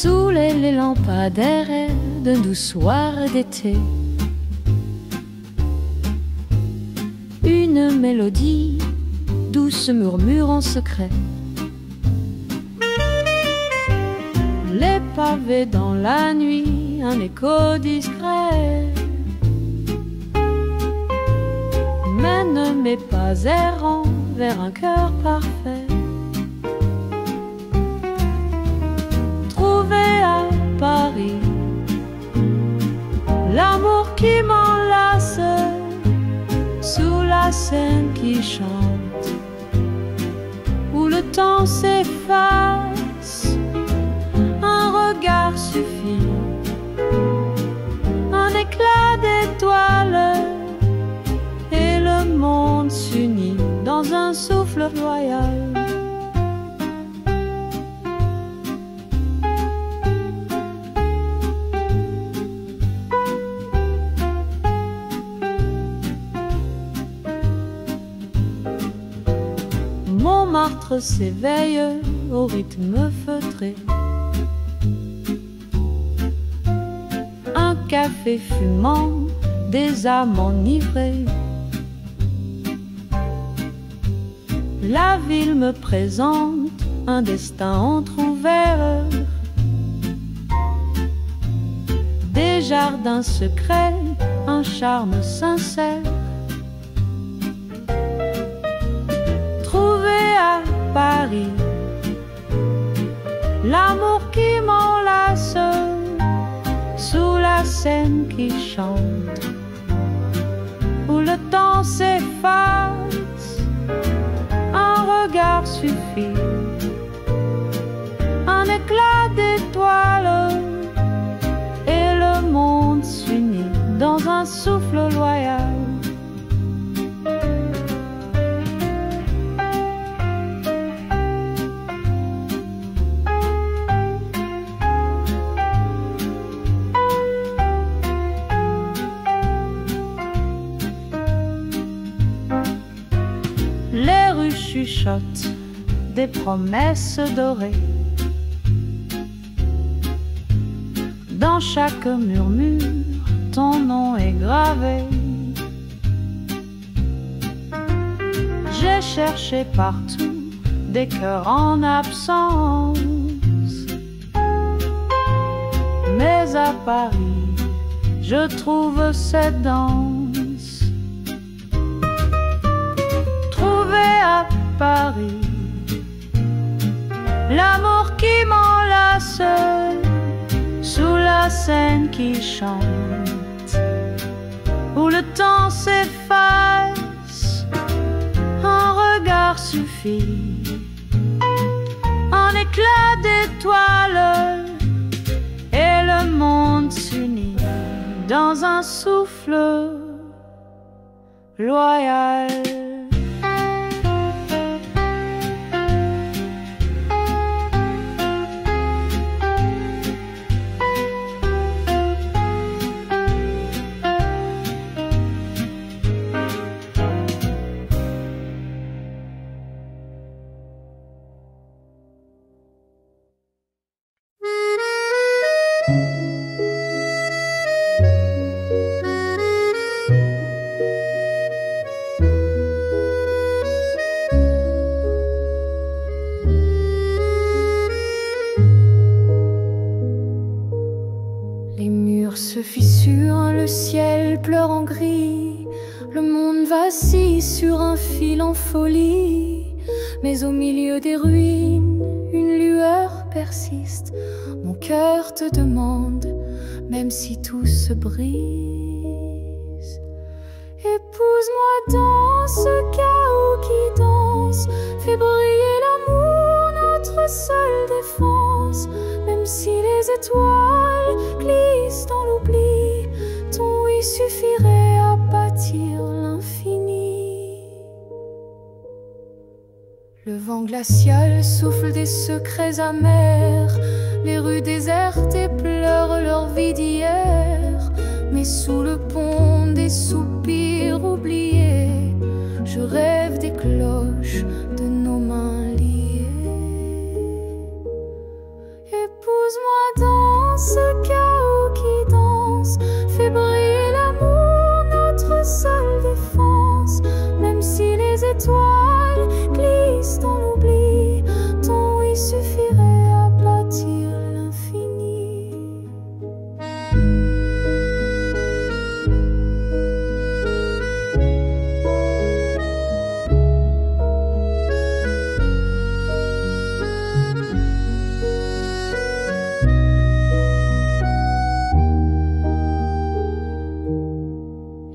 sous les lampadaires d'un doux soir d'été. Une mélodie douce murmure en secret. Les pavés dans la nuit, un écho discret mène mes pas errants vers un cœur parfait. Trouvé à Paris, l'amour qui m'enlace sous la Seine qui chante, où le temps s'efface. Un regard suffit, un éclat d'étoiles, et le monde s'unit dans un souffle royal. Montmartre s'éveille au rythme feutré. Un café fumant, des âmes enivrées. La ville me présente un destin entrouvert. Des jardins secrets, un charme sincère. Trouvé à Paris, l'amour qui m'enlace sous la Seine qui chante, où le temps s'efface. Un regard suffit, un éclat d'étoiles, et le monde s'unit dans un souffle loyal. Les rues chuchotent des promesses dorées. Dans chaque murmure, ton nom est gravé. J'ai cherché partout des cœurs en absence, mais à Paris, je trouve cette danse. À Paris, l'amour qui m'enlace sous la Seine qui chante, où le temps s'efface. Un regard suffit, un éclat d'étoiles, et le monde s'unit dans un souffle loyal. Se fissure, le ciel pleure en gris, le monde vacille sur un fil en folie. Mais au milieu des ruines, une lueur persiste. Mon cœur te demande, même si tout se brise. Épouse-moi dans ce chaos qui danse, fais briller l'amour, notre seule défense. Même si les étoiles glissent dans l'oubli, ton oui suffirait à bâtir l'infini. Le vent glacial souffle des secrets amers, les rues désertes et pleurent leur vie d'hier. Mais sous le pont des soupirs oubliés, je rêve des cloches de nos mains liées. Épouse-moi dans ce chaos qui danse, fais briller l'amour, notre seule défense. Même si les étoiles glissent dans l'oubli, ton oui suffirait à bâtir l'infini.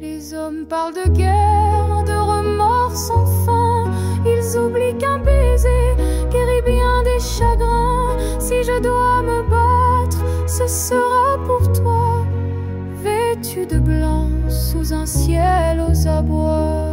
Les hommes parlent de guerre, de remords sans fin. Ils oublient qu'un baiser guérit bien des chagrins. Si je dois me battre, ce sera pour toi, vêtu de blanc sous un ciel aux abois.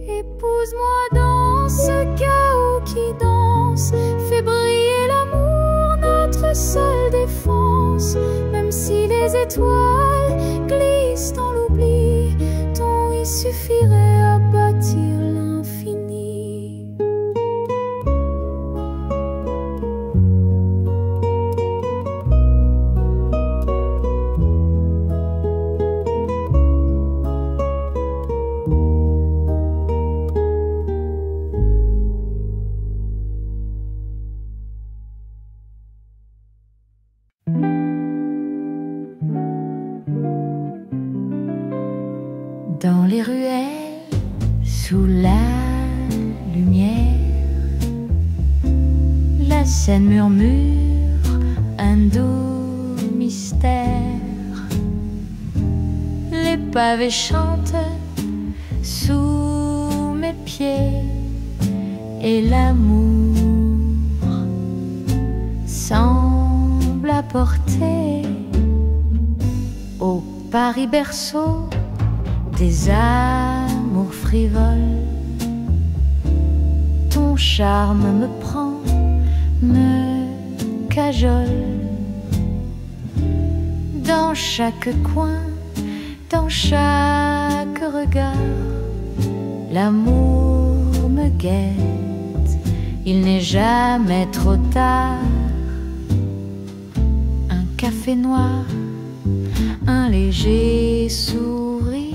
Épouse-moi dans ce chaos qui danse, fais briller l'amour, notre seule défense. Même si les étoiles glissent dans l'oubli, ton oui suffirait à bâtir l'infini. Dans les ruelles, sous la lumière, la Seine murmure un doux mystère. Les pavés chantent sous mes pieds et l'amour semble apporter au Paris berceau des amours frivoles. Ton charme me prend, me cajole. Dans chaque coin, dans chaque regard, l'amour me guette, il n'est jamais trop tard. Un café noir, un léger sourire,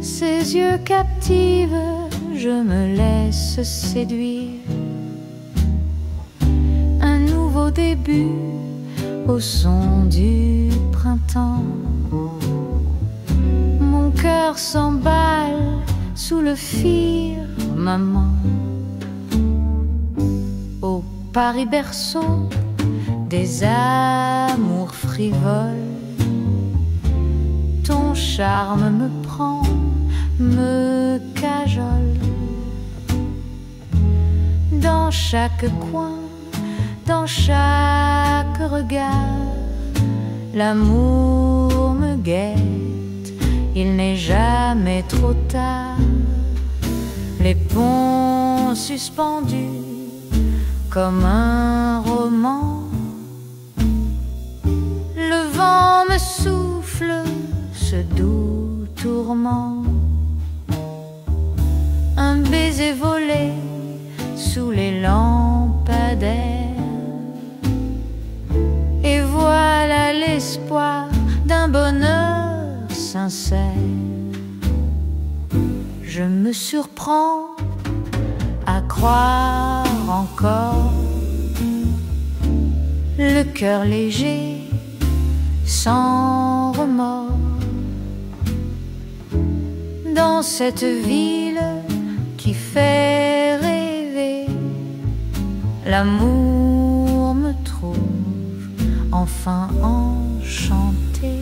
ses yeux captivent, je me laisse séduire. Un nouveau début au son du printemps. Mon cœur s'emballe sous le firmament. Au Paris berceau des amours frivoles, ton charme me prend, me cajole. Dans chaque coin, dans chaque regard, l'amour me guette, il n'est jamais trop tard. Les ponts suspendus comme un roman, le vent me souffle ce doux tourment. Un baiser volé sous les lampadaires, et voilà l'espoir d'un bonheur sincère. Je me surprends à croire encore, le cœur léger, sans remords. Dans cette ville qui fait rêver, l'amour me trouve enfin enchanté.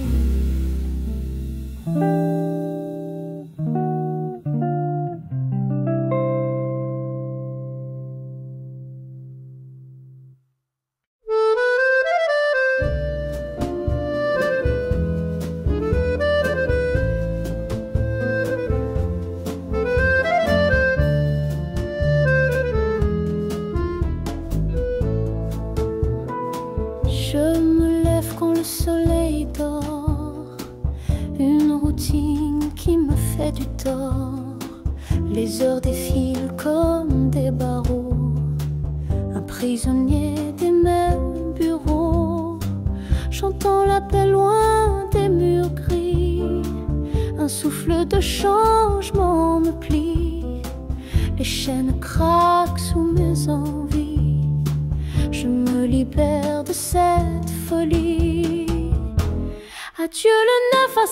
fait du tort. Les heures défilent comme des barreaux, un prisonnier des mêmes bureaux. J'entends l'appel loin des murs gris, un souffle de changement me plie. Les chaînes craquent sous mes envies, je me libère de cette folie. Adieu le 9 à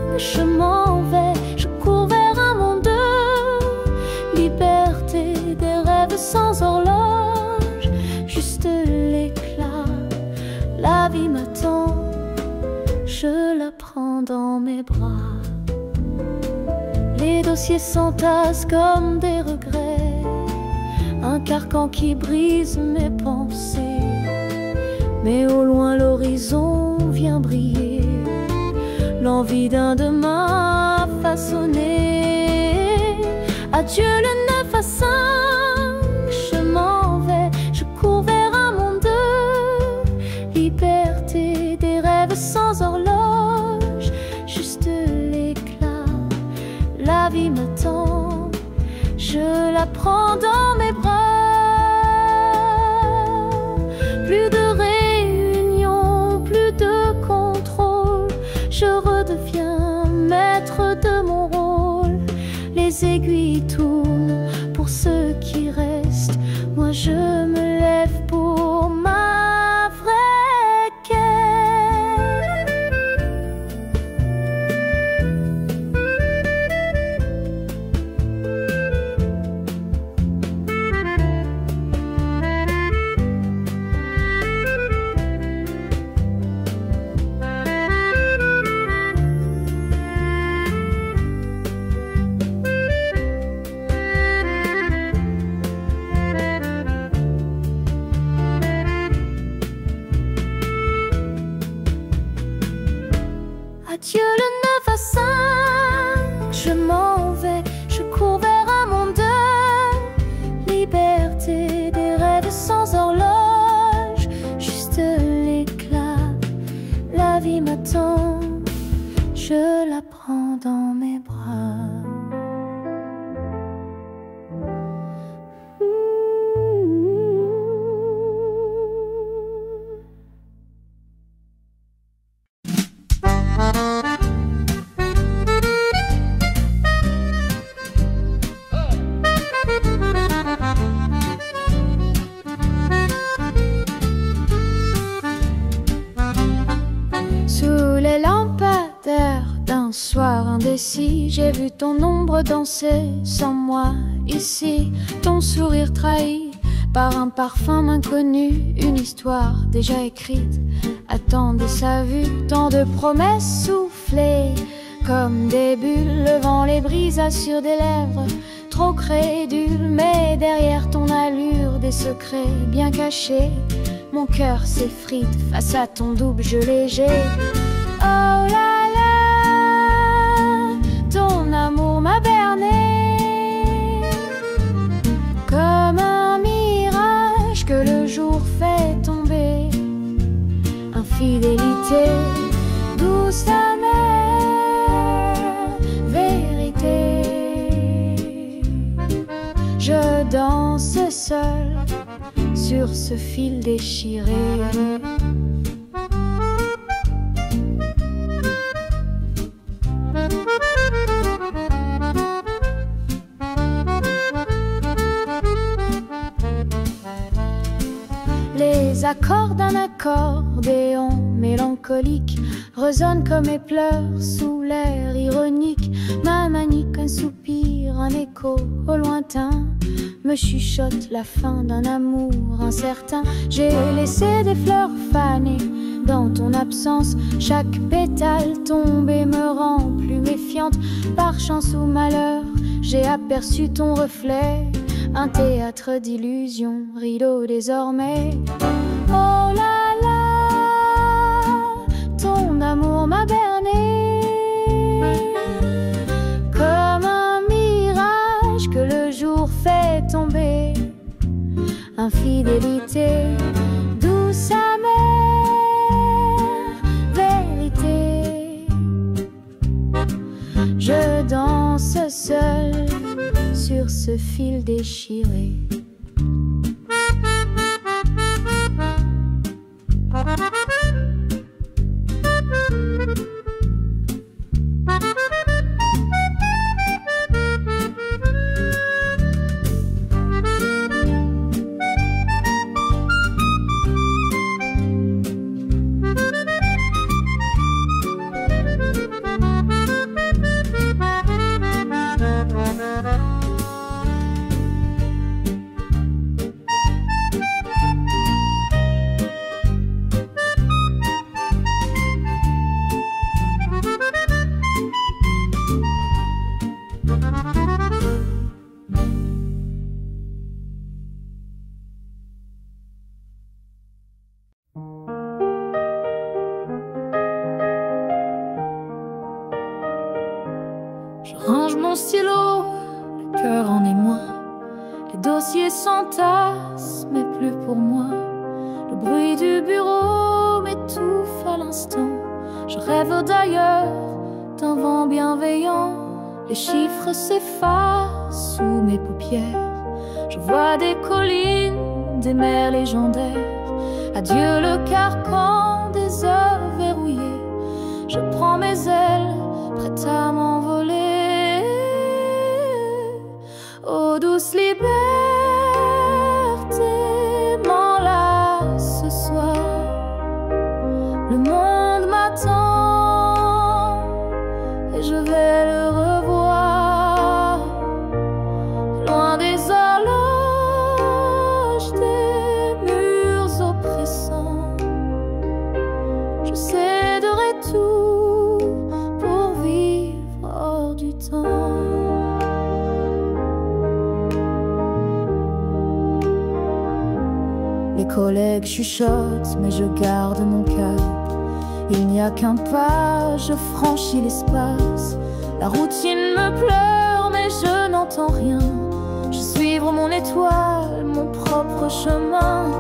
5, je m'en vais, je cours vers un monde de liberté, des rêves sans horloge, juste l'éclat. La vie m'attend, je la prends dans mes bras. Les dossiers s'entassent comme des regrets, un carcan qui brise mes pensées. Mais au loin l'horizon vient briller, l'envie d'un demain façonné. Adieu le 9 à 5, je m'en vais, je cours vers un monde de liberté, des rêves sans horloge, juste l'éclat. La vie m'attend, je la prends dans mes bras. Plus de réunion, plus de contrôle, je redeviens maître de mon rôle. Les aiguilles tournent pour ceux qui restent, moi je me lève pour ma vraie quête. Adieu le 9 à 5, je m'en vais, je cours vers un monde de liberté, des rêves sans horloge, juste l'éclat. La vie m'attend, je la prends dans mes bras. Sous les lampadaires d'un soir indécis, j'ai vu ton ombre danser sans moi ici. Ton sourire trahi par un parfum inconnu, une histoire déjà écrite attendait sa vue. Tant de promesses soufflées comme des bulles, le vent les brisa sur des lèvres trop crédules. Mais derrière ton allure, des secrets bien cachés, mon cœur s'effrite face à ton double jeu léger. Oh là là, ton amour m'a berné comme un mirage que le jour fait tomber. Infidélité, douce amère vérité. Je danse seule sur ce fil déchiré. Les accords d'un accordéon mélancolique résonnent comme mes pleurs sous l'air ironique. Ma manique, un soupir, un écho au lointain me chuchote la fin d'un amour incertain. J'ai laissé des fleurs fanées dans ton absence, chaque pétale tombée me rend plus méfiante. Par chance ou malheur, j'ai aperçu ton reflet, un théâtre d'illusions, rideau désormais. Oh là là, ton amour m'a berné comme un mirage que le jour fait tomber. Infidélité, douce amère vérité. Je ce fil déchiré. Je range mon stylo, le cœur en émoi. Les dossiers s'entassent, mais plus pour moi. Le bruit du bureau m'étouffe à l'instant. Je rêve d'ailleurs, d'un vent bienveillant. Les chiffres s'effacent sous mes paupières. Je vois des collines, des mers légendaires. Adieu le carcan des heures verrouillées. Je prends mes ailes, prête à m'envoler. Ô douce liberté, m'enlace ce soir. Le monde m'attend et je vais le revoir. Loin des horloges, des murs oppressants, je céderai tout pour vivre hors du temps. Les collègues chuchotent, mais je garde mon cap. Il n'y a qu'un pas, je franchis l'espace. La routine me pleure, mais je n'entends rien. Je suivre mon étoile, mon propre chemin.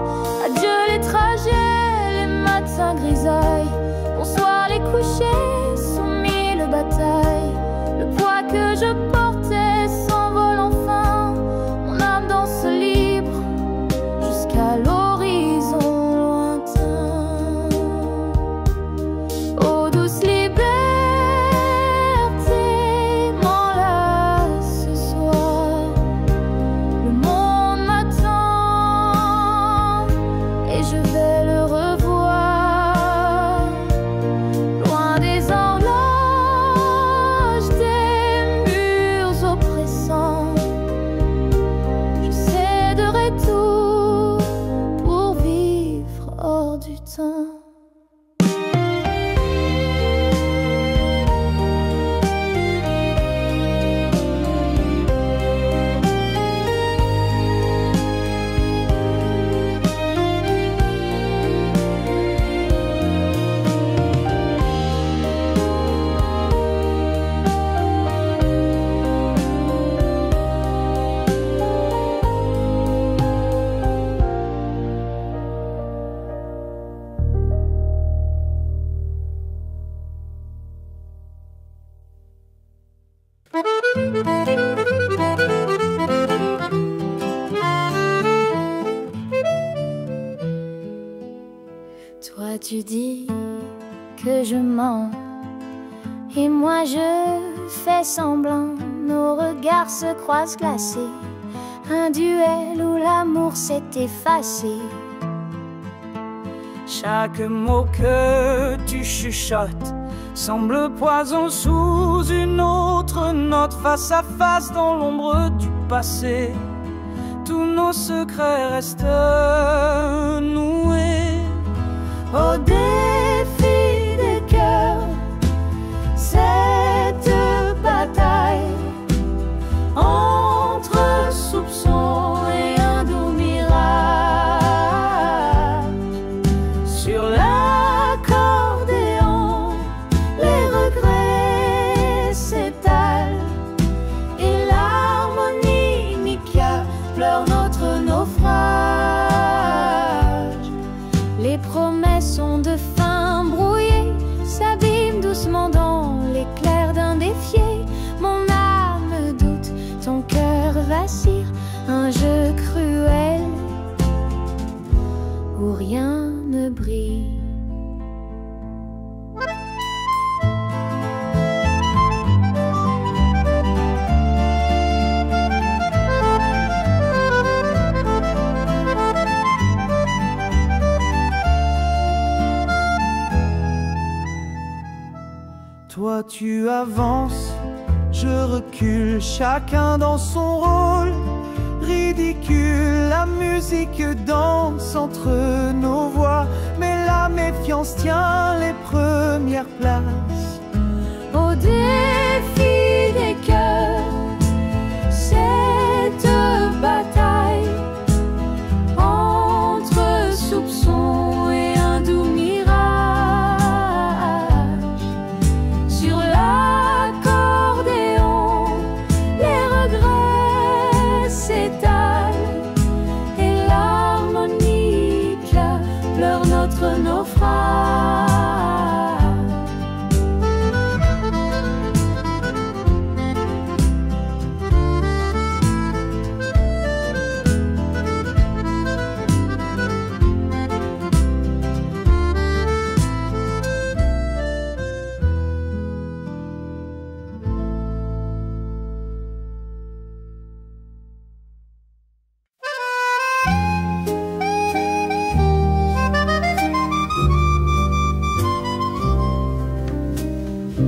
Adieu les trajets, les matins grisailles. Bonsoir les couchers, sous mille batailles. Le poids que je portais s'envole enfin. Mon âme danse libre jusqu'à l'horizon lointain. Ô douce liberté, m'enlace ce soir. Le monde m'attend et je vais le revoir. Loin des horloges, des murs oppressants, je céderai tout pour vivre hors du temps. Toi tu dis que je mens et moi je fais semblant. Nos regards se croisent glacés, un duel où l'amour s'est effacé. Chaque mot que tu chuchotes semble poison sous une autre note. Face à face dans l'ombre du passé, tous nos secrets restent noués. Au défi des cœurs, cette bataille entre soupçons et un doux miracle. Sur l'accordéon, les regrets s'étalent et l'harmonie Mika pleure notre naufrage. Les promesses ont de fin brouillé, s'abîment doucement dans l'éclair d'un défier. Mon âme doute, ton cœur vacille. Toi tu avances, je recule, chacun dans son rôle. Ridicule, la musique danse entre nos voix, mais la méfiance tient les premières places. Au défi des cœurs, cette bataille entre soupçons et un doux mirage. Sur l'accordéon, les regrets s'étalent et l'harmonique pleure notre naufrage.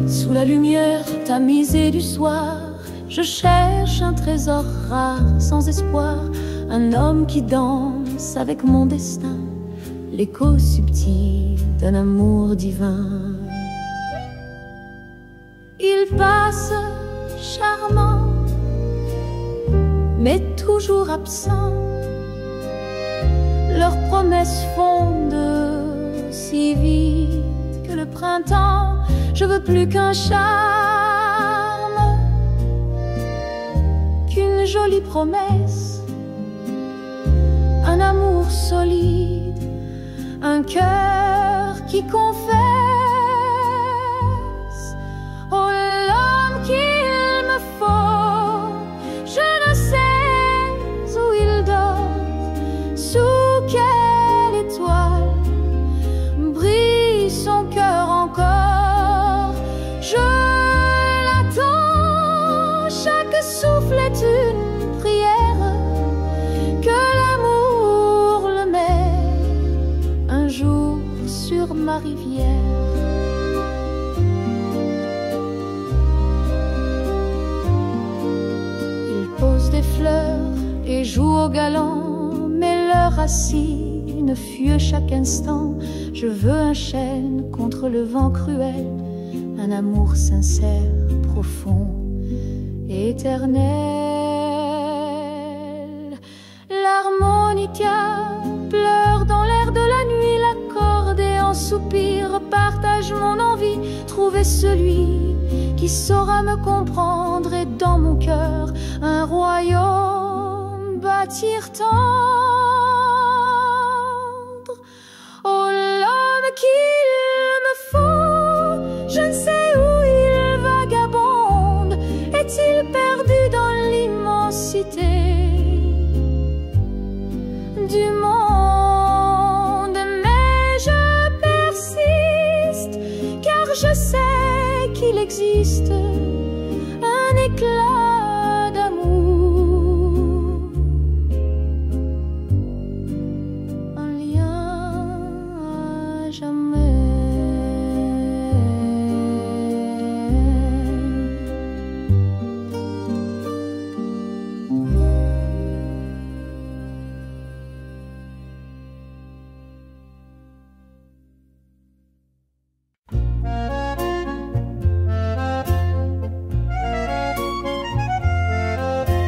Sous la lumière tamisée du soir, je cherche un trésor rare, sans espoir, un homme qui danse avec mon destin, l'écho subtil d'un amour divin. Il passe charmant, mais toujours absent. Leurs promesses fondent si vite que le printemps, je veux plus qu'un charme, qu'une jolie promesse, un amour solide, un cœur qui confesse. Oh, l'homme qu'il me faut, je ne sais où il dort, sous quelle étoile brille son cœur encore. Je l'attends, chaque souffle est une prière, que l'amour le met un jour sur ma rivière. Il pose des fleurs et joue au galant, mais leurs racines fuient chaque instant. Je veux un chêne contre le vent cruel, un amour sincère, profond, éternel. L'harmonica pleure dans l'air de la nuit, l'accordéon soupire, partage mon envie, trouver celui qui saura me comprendre et dans mon cœur un royaume bâtir tendre. Oh, l'homme qu'il me faut, je ne sais où il vagabonde. Est-il perdu dans l'immensité du monde? Mais je persiste, car je sais qu'il existe un éclat d'amour, un lien à jamais.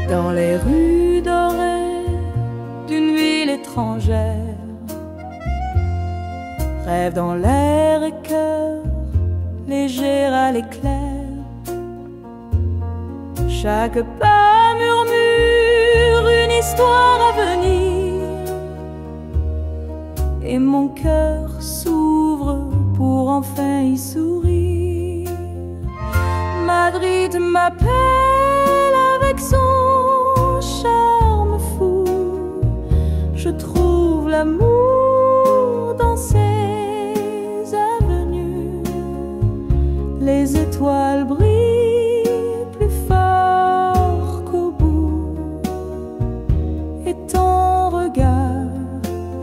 Dans les rues dorées d'une ville étrangère, rêve dans l'air et cœur léger à l'éclair. Chaque pas murmure une histoire à venir, et mon cœur s'ouvre pour enfin y sourire. Madrid m'appelle avec son charme fou, je trouve l'amour dans ses avenues. Les étoiles brillent plus fort qu'au bout, et ton regard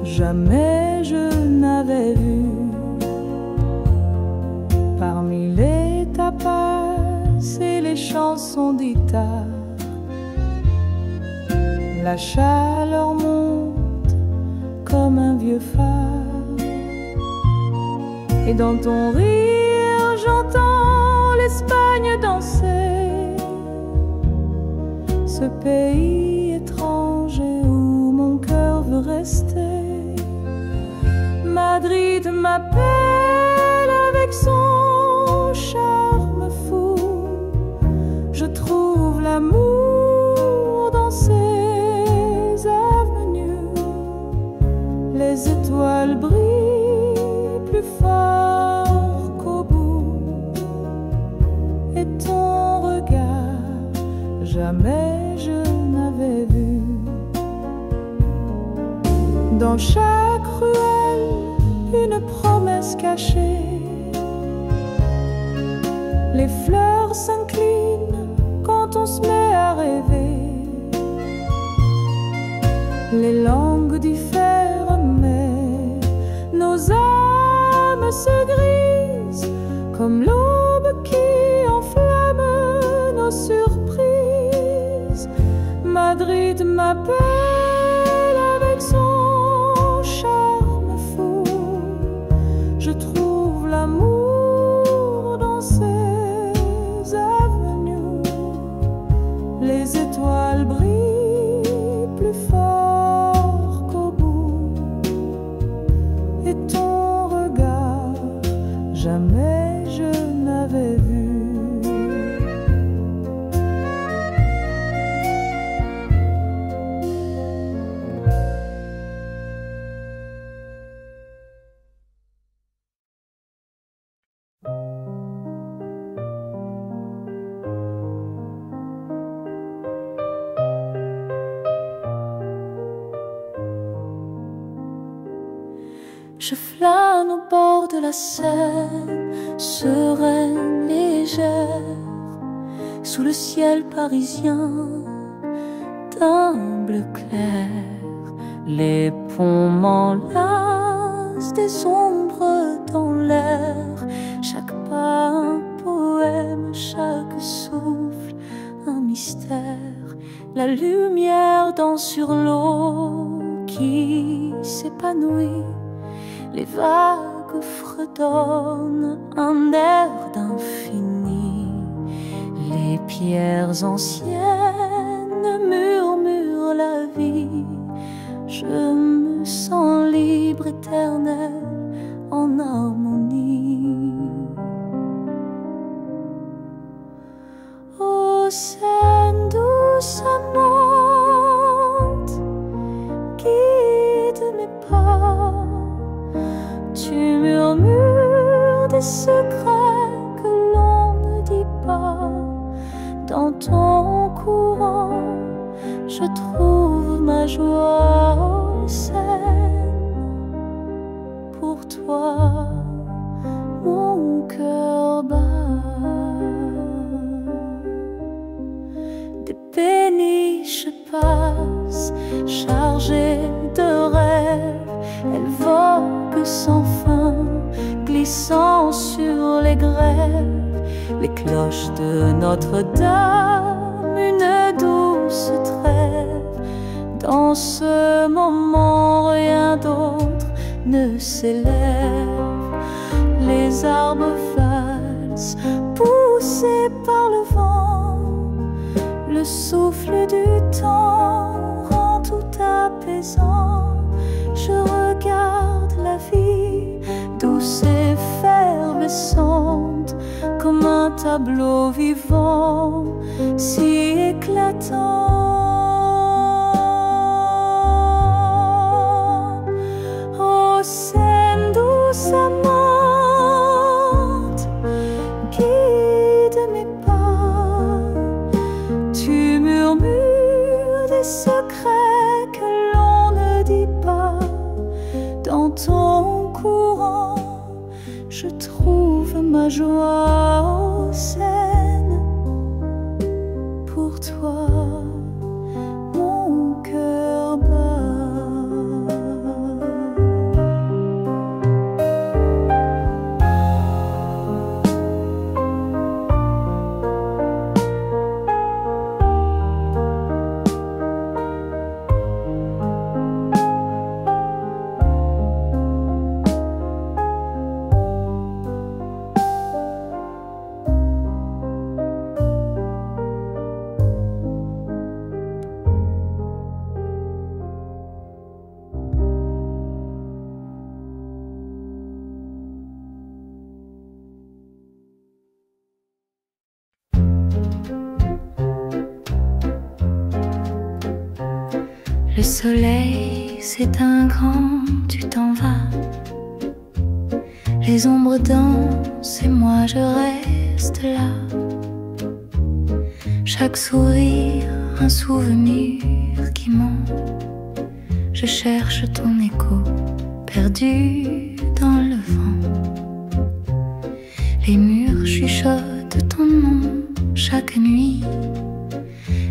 jamais je n'avais vu. Parmi les tapas chanson d'Ita. La chaleur monte comme un vieux phare, et dans ton rire j'entends l'Espagne danser, ce pays étranger où mon cœur veut rester. Madrid m'appelle avec son charme fou, je trouve l'amour dans ses avenues. Les étoiles brillent plus fort qu'au bout, et ton regard jamais je n'avais vu. Dans chaque ruelle une promesse cachée, les fleurs s'inclinent quand on se met à rêver. Les langues diffèrent mais nos âmes se grisent comme l'aube qui enflamme nos surprises. Madrid m'appelle avec son charme fou, je trouve l'amour dans ses avenues. Les étoiles brillent plus fort qu'au bout, et ton regard jamais je n'avais vu. Je flâne au bord de la Seine, sereine, légère, sous le ciel parisien d'un bleu clair. Les ponts m'enlacent, des ombres dans l'air, chaque pas un poème, chaque souffle un mystère. La lumière danse sur l'eau qui s'épanouit, les vagues fredonnent un air d'infini. Les pierres anciennes murmurent la vie. Je me sens libre, éternel, en harmonie. Ô Seine douce amante, guide mes pas. Tu murmures des secrets que l'on ne dit pas. Dans ton courant, je trouve ma joie. Ô Seine, pour toi, mon cœur bat. Des péniches passent, chargées de rêves. Elles voguent sans fin, glissant sur les grèves. Les cloches de Notre-Dame, une douce trêve. Dans ce moment, rien d'autre ne s'élève. Les arbres valsent, poussés par le vent. Le souffle du temps rend tout apaisant. Je regarde la vie, douce et effervescente, comme un tableau vivant, si éclatant. Ô Seine douce amante, guide mes pas. Tu murmures des secrets que l'on ne dit pas. Dans ton courant, je trouve ma joie. Ô Seine, pour toi, mon cœur bat. Le soleil s'éteint quand tu t'en vas. Les ombres dansent et moi je reste là. Chaque sourire, un souvenir qui monte. Je cherche ton écho, perdu dans le vent. Les murs chuchotent ton nom chaque nuit.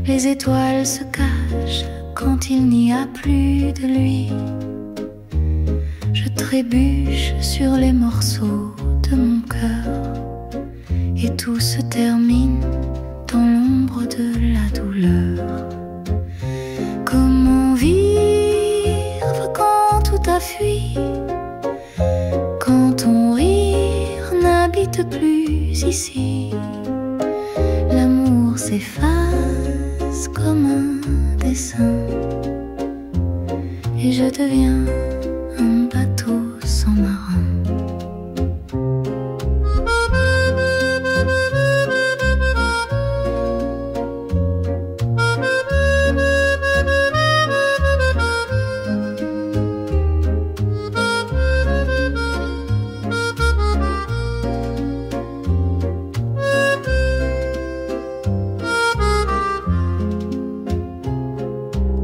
Les étoiles se cachent quand il n'y a plus de lui. Je trébuche sur les morceaux de mon cœur et tout se termine dans l'ombre de la douleur. Comment vivre quand tout a fui, quand ton rire n'habite plus ici? L'amour s'efface comme un dessin et je deviens un bateau sans marin.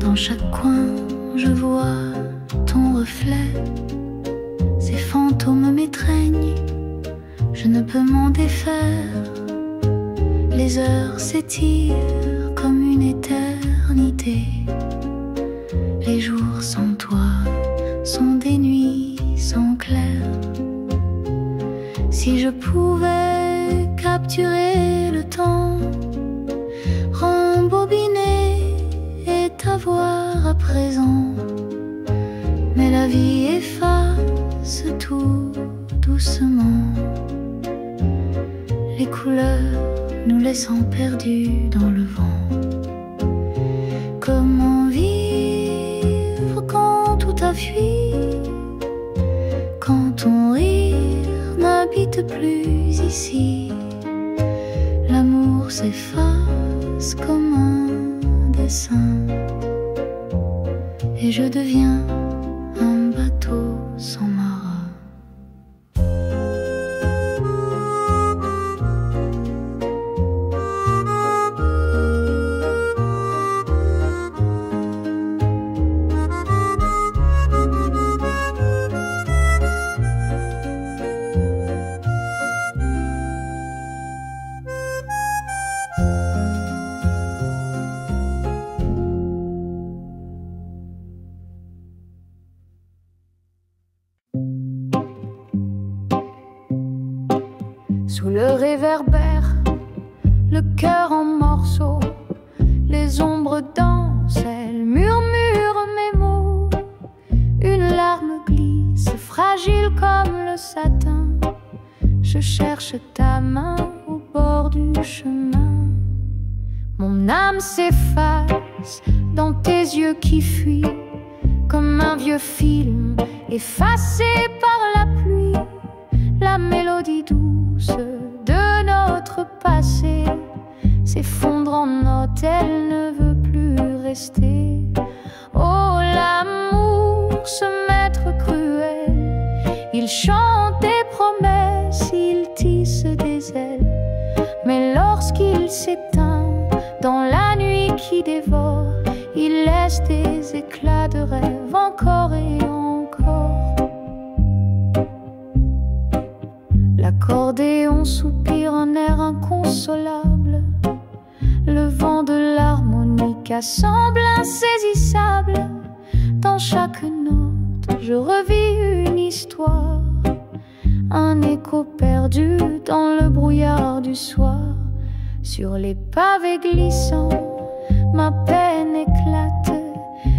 Dans chaque coin, je vois ton reflet. Ces fantômes m'étreignent, je ne peux m'en défaire. Les heures s'étirent comme une éternité. Les jours sans toi sont des nuits sans clair. Si je pouvais capturer le temps, rembobiner et t'avoir à présent, mais la vie efface tout doucement, les couleurs nous laissant perdus dans le vent. Comment vivre quand tout a fui, quand ton rire n'habite plus ici? L'amour s'efface comme un dessin et je deviens un bateau sans marin. Sous le réverbère, le cœur en morceaux, les ombres dansent, elles murmurent mes mots. Une larme glisse, fragile comme le satin. Je cherche ta main au bord du chemin. Mon âme s'efface dans tes yeux qui fuient, comme un vieux film effacé par la pluie. La mélodie douce de notre passé s'effondre en notes, elle ne veut plus rester. Oh, l'amour, ce maître cruel, il chante des promesses, il tisse des ailes. Mais lorsqu'il s'éteint dans la nuit qui dévore, il laisse des éclats de rêve encore et encore. L'accordéon soupire un air inconsolable. Le vent de l'harmonica semble insaisissable. Dans chaque note, je revis une histoire, un écho perdu dans le brouillard du soir. Sur les pavés glissants, ma peine éclate.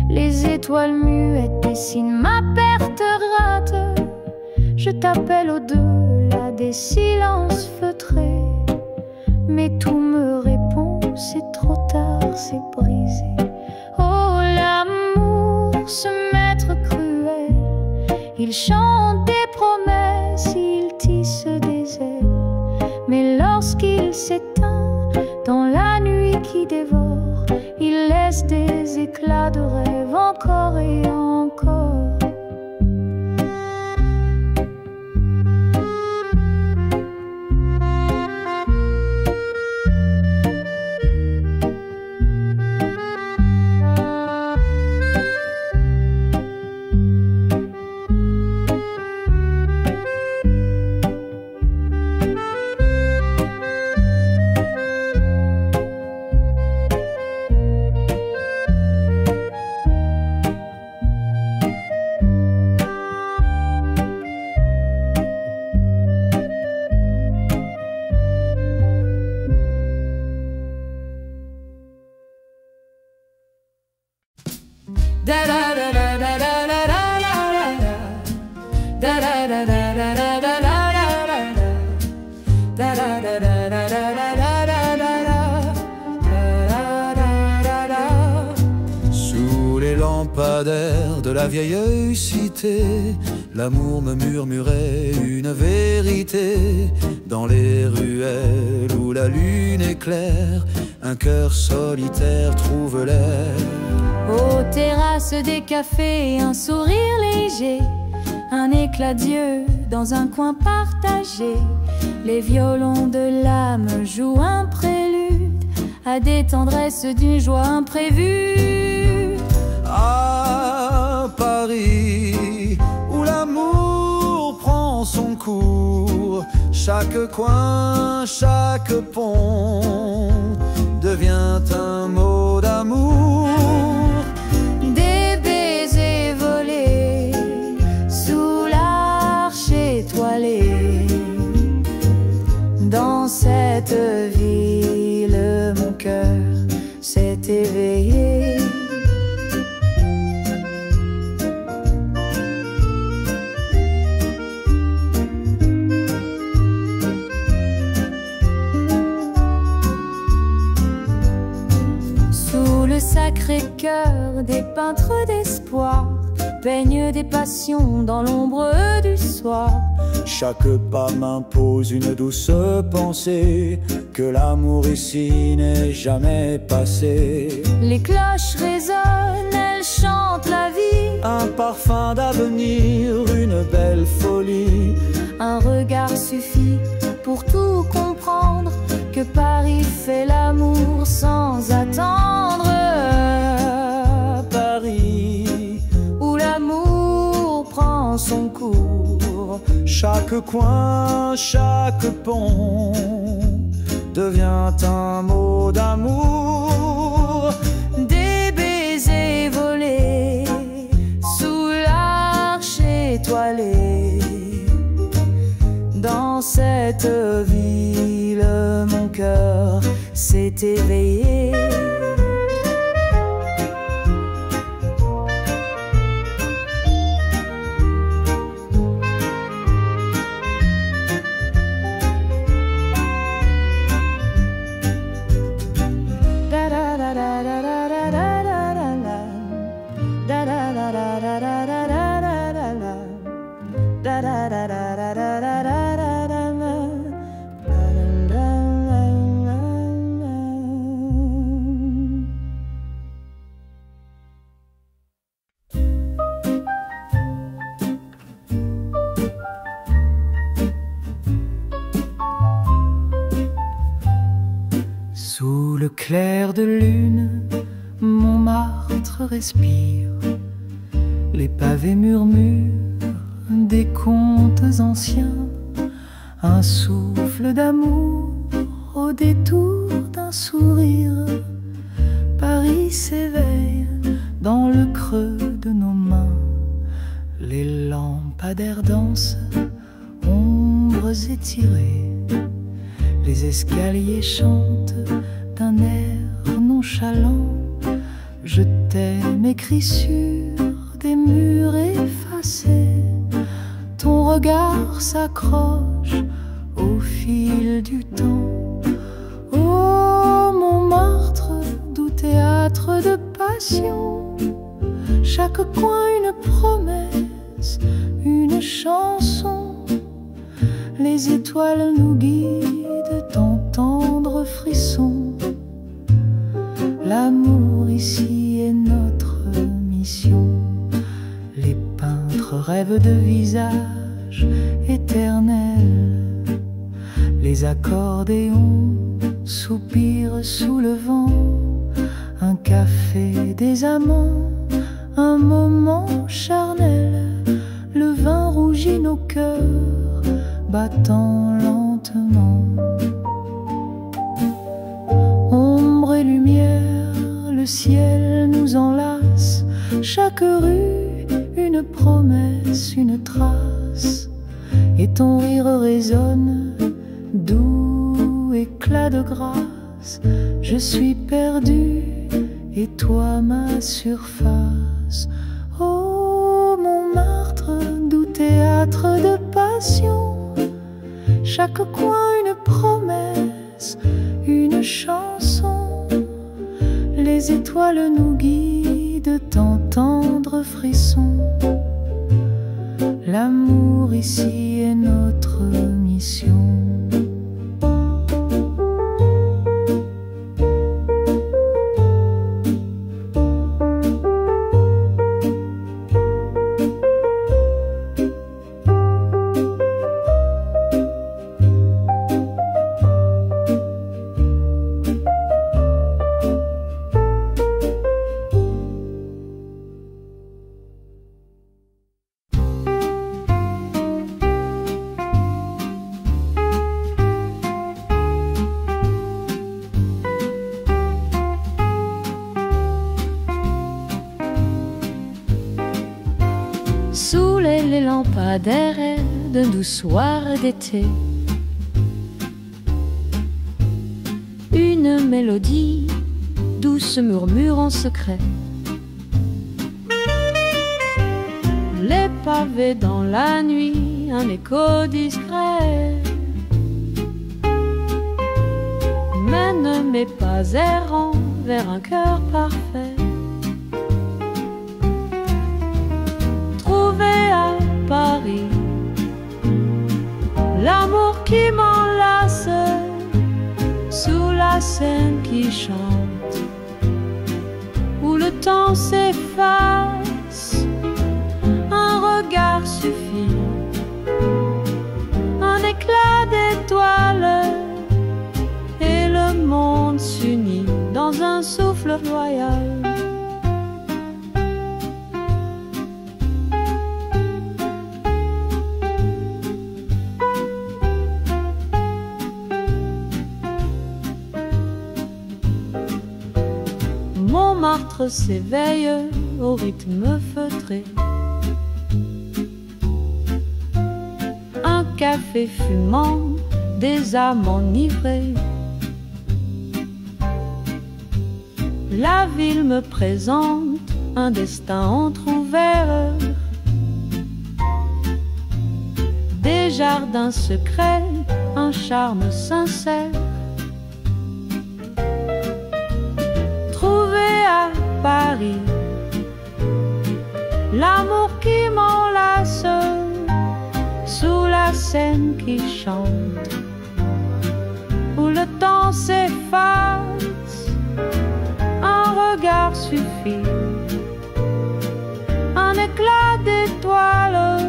Les étoiles muettes dessinent ma perte rate. Je t'appelle au-delà des silences feutrés, mais tout me répond, c'est trop tard, c'est brisé. Oh, l'amour, ce maître cruel, il chante des promesses, il tisse des ailes. Mais lorsqu'il s'éteint dans la nuit qui dévore, il laisse des éclats de rêve encore. Sous les lampadaires de la vieille cité, l'amour me murmurait une vérité. Dans les ruelles où la lune éclaire, un cœur solitaire trouve l'air. Aux terrasses des cafés, un sourire léger, un éclat d'yeux dans un coin partagé. Les violons de l'âme jouent un prélude à des tendresses d'une joie imprévue. À Paris, où l'amour prend son cours, chaque coin, chaque pont devient un mot d'amour. Des baisers volés sous l'arche étoilée. Dans cette ville, mon cœur s'est éveillé. Sous le Sacré-Cœur, des peintres d'espoir peignent des passions dans l'ombre du soir. Chaque pas m'impose une douce pensée, que l'amour ici n'est jamais passé. Les cloches résonnent, elles chantent la vie. Un parfum d'avenir, une belle folie. Un regard suffit pour tout comprendre, que Paris fait l'amour sans attendre. Paris, où l'amour prend son cours. chaque coin, chaque pont devient un mot d'amour. Des baisers volés sous l'arche étoilée. Dans cette ville, mon cœur s'est éveillé. Sous le clair de lune, Montmartre respire. Les pavés murmurent des contes anciens. Un souffle d'amour au détour d'un sourire. Paris s'éveille dans le creux de nos mains. Les lampadaires dansent, ombres étirées. Les escaliers chantent d'un air nonchalant. Je t'aime écrit sur des murs effacés. Ton regard s'accroche au fil du temps. Oh Montmartre, doux théâtre de passion. Chaque coin une promesse, une chanson. Les étoiles nous guident dans tendres frissons. L'amour ici est notre mission. Les peintres rêvent de visages éternels. Les accordéons soupirent sous le vent. Un café des amants, un moment charnel. Le vin rougit nos cœurs, battant lentement. Ombre et lumière, le ciel nous enlace. Chaque rue, une promesse, une trace. Et ton rire résonne, doux éclat de grâce. Je suis perdu et toi ma surface. Oh, passion, chaque coin une promesse, une chanson. Les étoiles nous guident en tendres frissons. L'amour ici est notre mission. Sous les lampadaires d'un doux soir d'été, une mélodie douce murmure en secret. Les pavés dans la nuit, un écho discret mène mes pas errants vers un cœur parfait. À Paris, l'amour qui m'enlace sous la Seine qui chante, où le temps s'efface, un regard suffit, un éclat d'étoiles, et le monde s'unit dans un souffle royal. Montmartre s'éveille au rythme feutré. Un café fumant, des âmes enivrées. La ville me présente un destin entrouvert. Des jardins secrets, un charme sincère. À Paris, l'amour qui m'enlace sous la Seine qui chante, où le temps s'efface, un regard suffit, un éclat d'étoiles,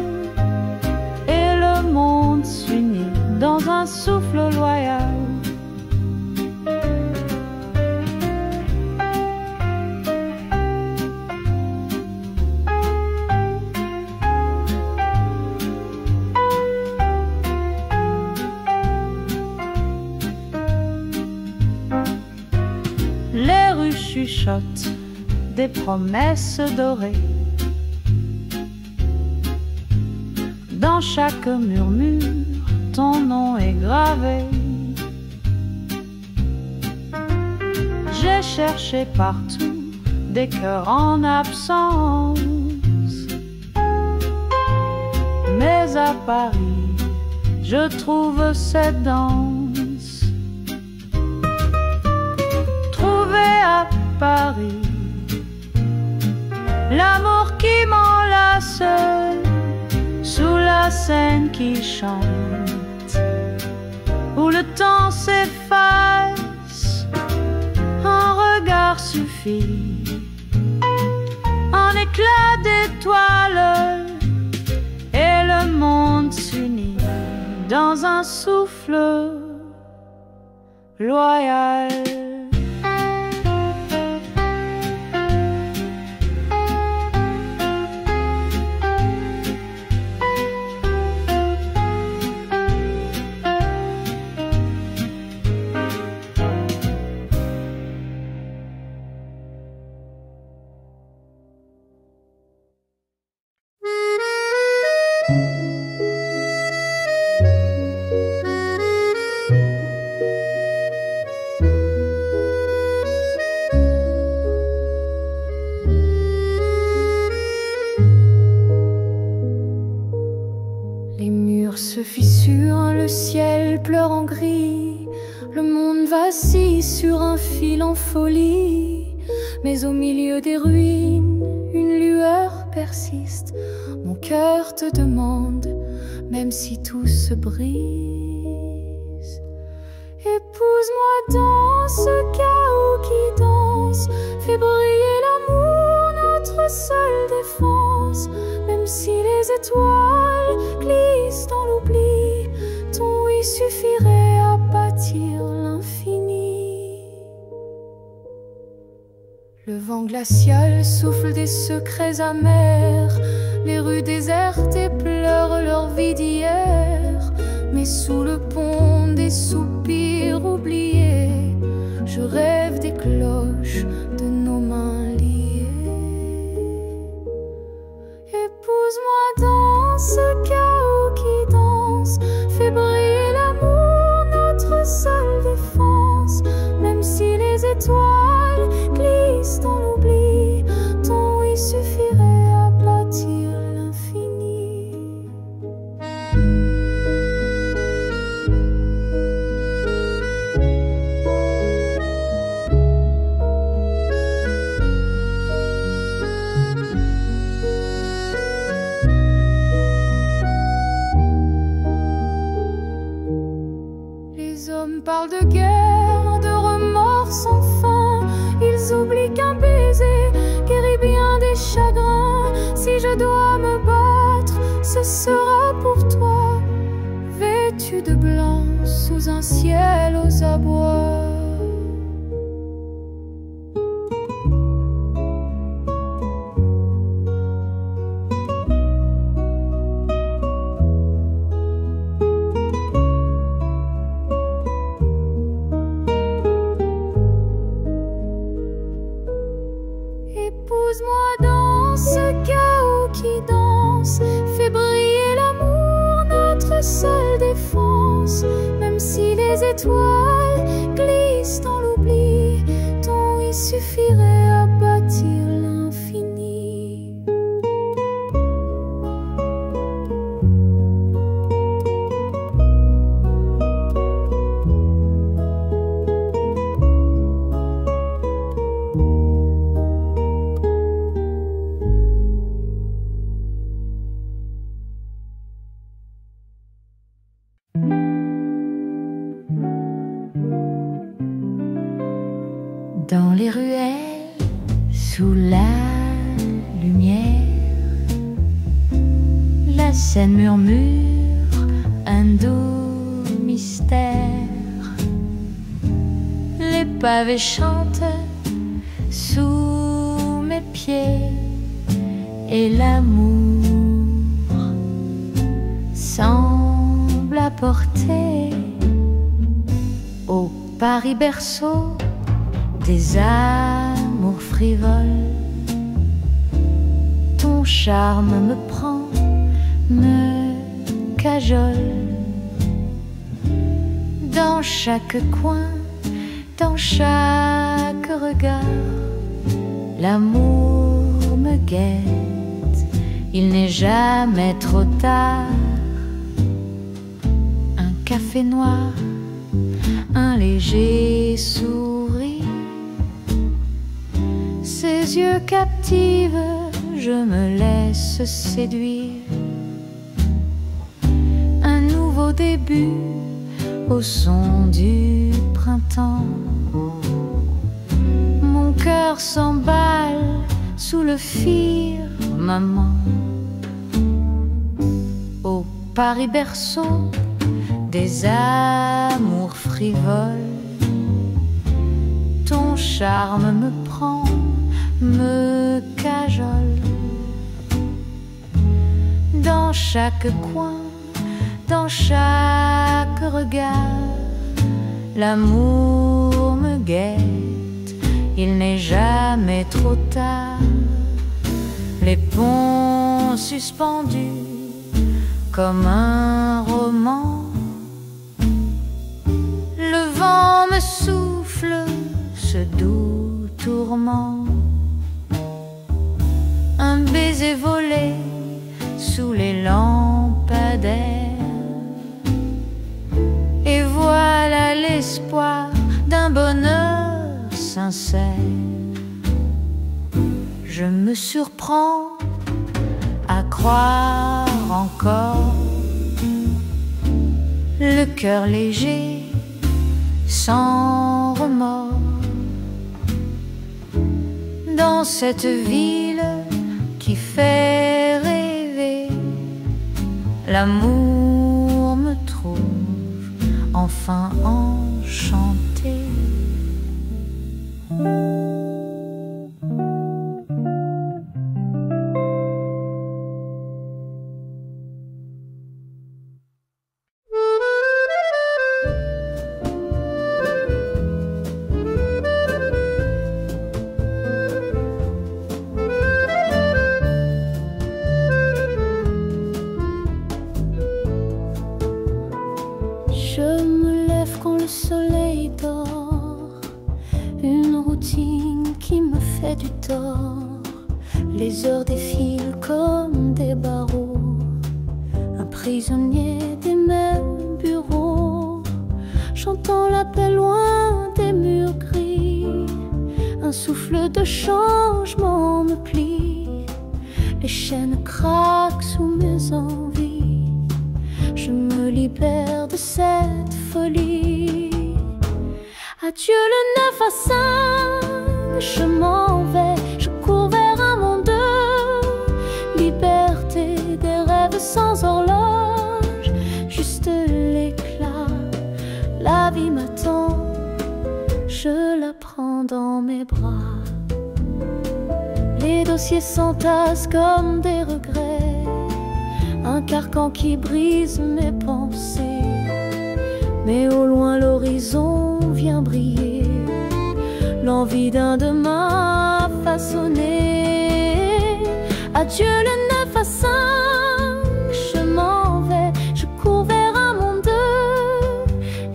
et le monde s'unit dans un souffle loyal. Chuchote des promesses dorées. Dans chaque murmure, ton nom est gravé. J'ai cherché partout des cœurs en absence, mais à Paris, je trouve cette danse. À Paris, l'amour qui m'enlace sous la Seine qui chante, où le temps s'efface, un regard suffit, un éclat d'étoiles, et le monde s'unit dans un souffle loyal. se fissure, le ciel pleure en gris. Le monde vacille sur un fil en folie. Mais au milieu des ruines, une lueur persiste. Mon cœur te demande, même si tout se brise. Épouse-moi dans ce chaos qui danse. Fais briller l'amour, notre seule défense. Même si les étoiles glissent dans l'oubli, ton oui suffirait à bâtir l'infini. Le vent glacial souffle des secrets amers. Les rues désertes pleurent leur vie d'hier. Mais sous le pont des soupirs oubliés, je rêve des cloches de nos mains liées. Épouse-moi dans ce chaos qui danse. Fais briller l'amour, notre seule défense. Même si les étoiles glissent dans l'oubli, ton oui suffirait à bâtir l'infini. Les hommes parlent de guerre, de remords sans fin. Ils oublient qu'un baiser guérit bien des chagrins. Si je dois me battre, ce sera pour toi, vêtu de blanc sous un ciel aux abois. Épouse-moi dans ce chaos qui danse. Fais briller l'amour, notre seule défense. Même si les étoiles glissent dans l'oubli, ton oui suffirait à bâtir l'infini. Dans les ruelles, sous la lumière, la scène murmure un doux mystère. Les pavés chantent sous mes pieds et l'amour semble apporter au Paris berceau des amours frivoles. Ton charme me prend, me cajole. Dans chaque coin, dans chaque regard, l'amour me guette. Il n'est jamais trop tard. Un café noir, un léger sourire, ses yeux captivent, je me laisse séduire. Un nouveau début au son du printemps. Mon cœur s'emballe sous le firmament. Au Paris berceau des amours frivoles, ton charme me prend, me cajole. Dans chaque coin, dans chaque regard, l'amour me guette. Il n'est jamais trop tard. Les ponts suspendus comme un roman. Le vent me souffle ce doux tourment. Un baiser volé sous les lampadaires. sincère. Je me surprends à croire encore, le cœur léger, sans remords, dans cette ville qui fait rêver. L'amour me trouve enfin enchantée. Je me lève quand le soleil dort, une routine qui me fait du tort. Les heures défilent comme des barreaux, un prisonnier des mêmes bureaux. J'entends l'appel loin des murs gris, un souffle de changement me plie. Les chaînes craquent sous mes envies, je me libère de cette folie. Adieu le 9 à 5, je m'en vais, je cours vers un monde. Liberté des rêves sans horloge, juste l'éclat. La vie m'attend, je la prends dans mes bras. Les dossiers s'entassent comme des regrets, un carcan qui brise mes pensées. Mais au loin l'horizon vient briller, l'envie d'un demain façonné. Adieu le 9 à 5, je m'en vais, je cours vers un monde.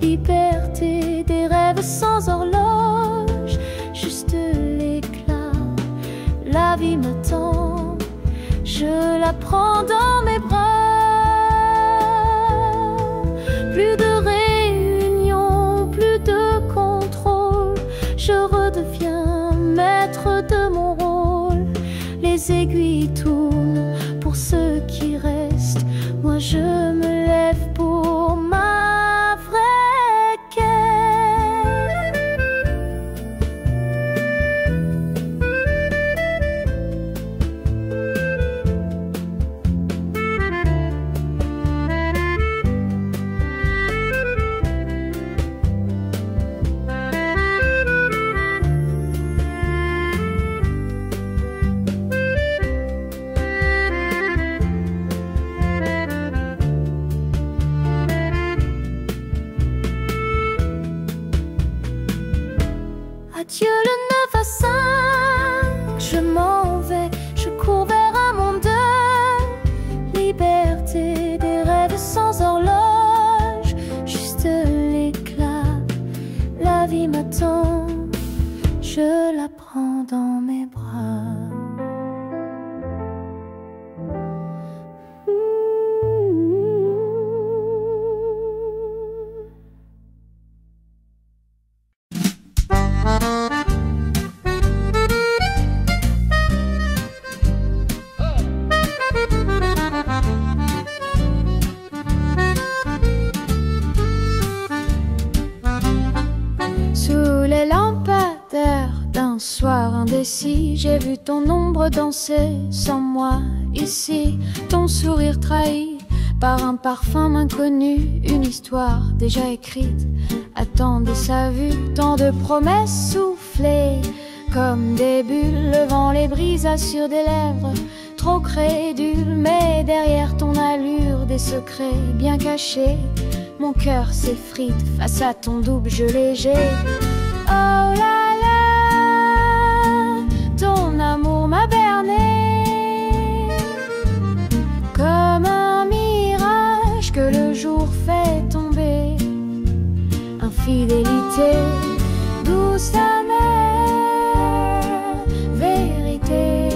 Liberté des rêves sans horloge, juste l'éclat. La vie m'attend, je la prends dans mes bras. Plus de réunion, plus de contrôle, je redeviens maître de mon rôle. Les aiguilles tournent pour ceux qui restent, moi je me lève pour ma vraie quête. Adieu le 9 à 5, je m'en vais, je cours vers un monde. Liberté des rêves sans horloge, juste l'éclat. La vie m'attend, je la prends dans mes bras. Sous les lampadaires d'un soir indécis, j'ai vu ton ombre danser sans moi ici. Ton sourire trahi par un parfum inconnu, une histoire déjà écrite attendait sa vue. Tant de promesses soufflées comme des bulles, le vent les brisa sur des lèvres trop crédules. Mais derrière ton allure, des secrets bien cachés, mon cœur s'effrite face à ton double jeu léger. Oh là là, ton amour m'a berné comme un mirage que le jour fait tomber. Infidélité, douce amère vérité.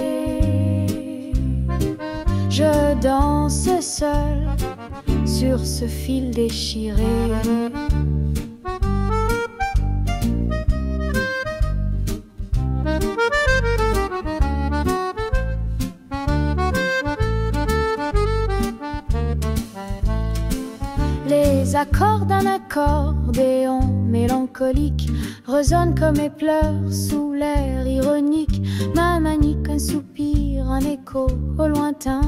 Je danse seul sur ce fil déchiré. Les accords d'un accordéon mélancolique résonnent comme mes pleurs sous l'air ironique. Ma manique, un soupir, un écho au lointain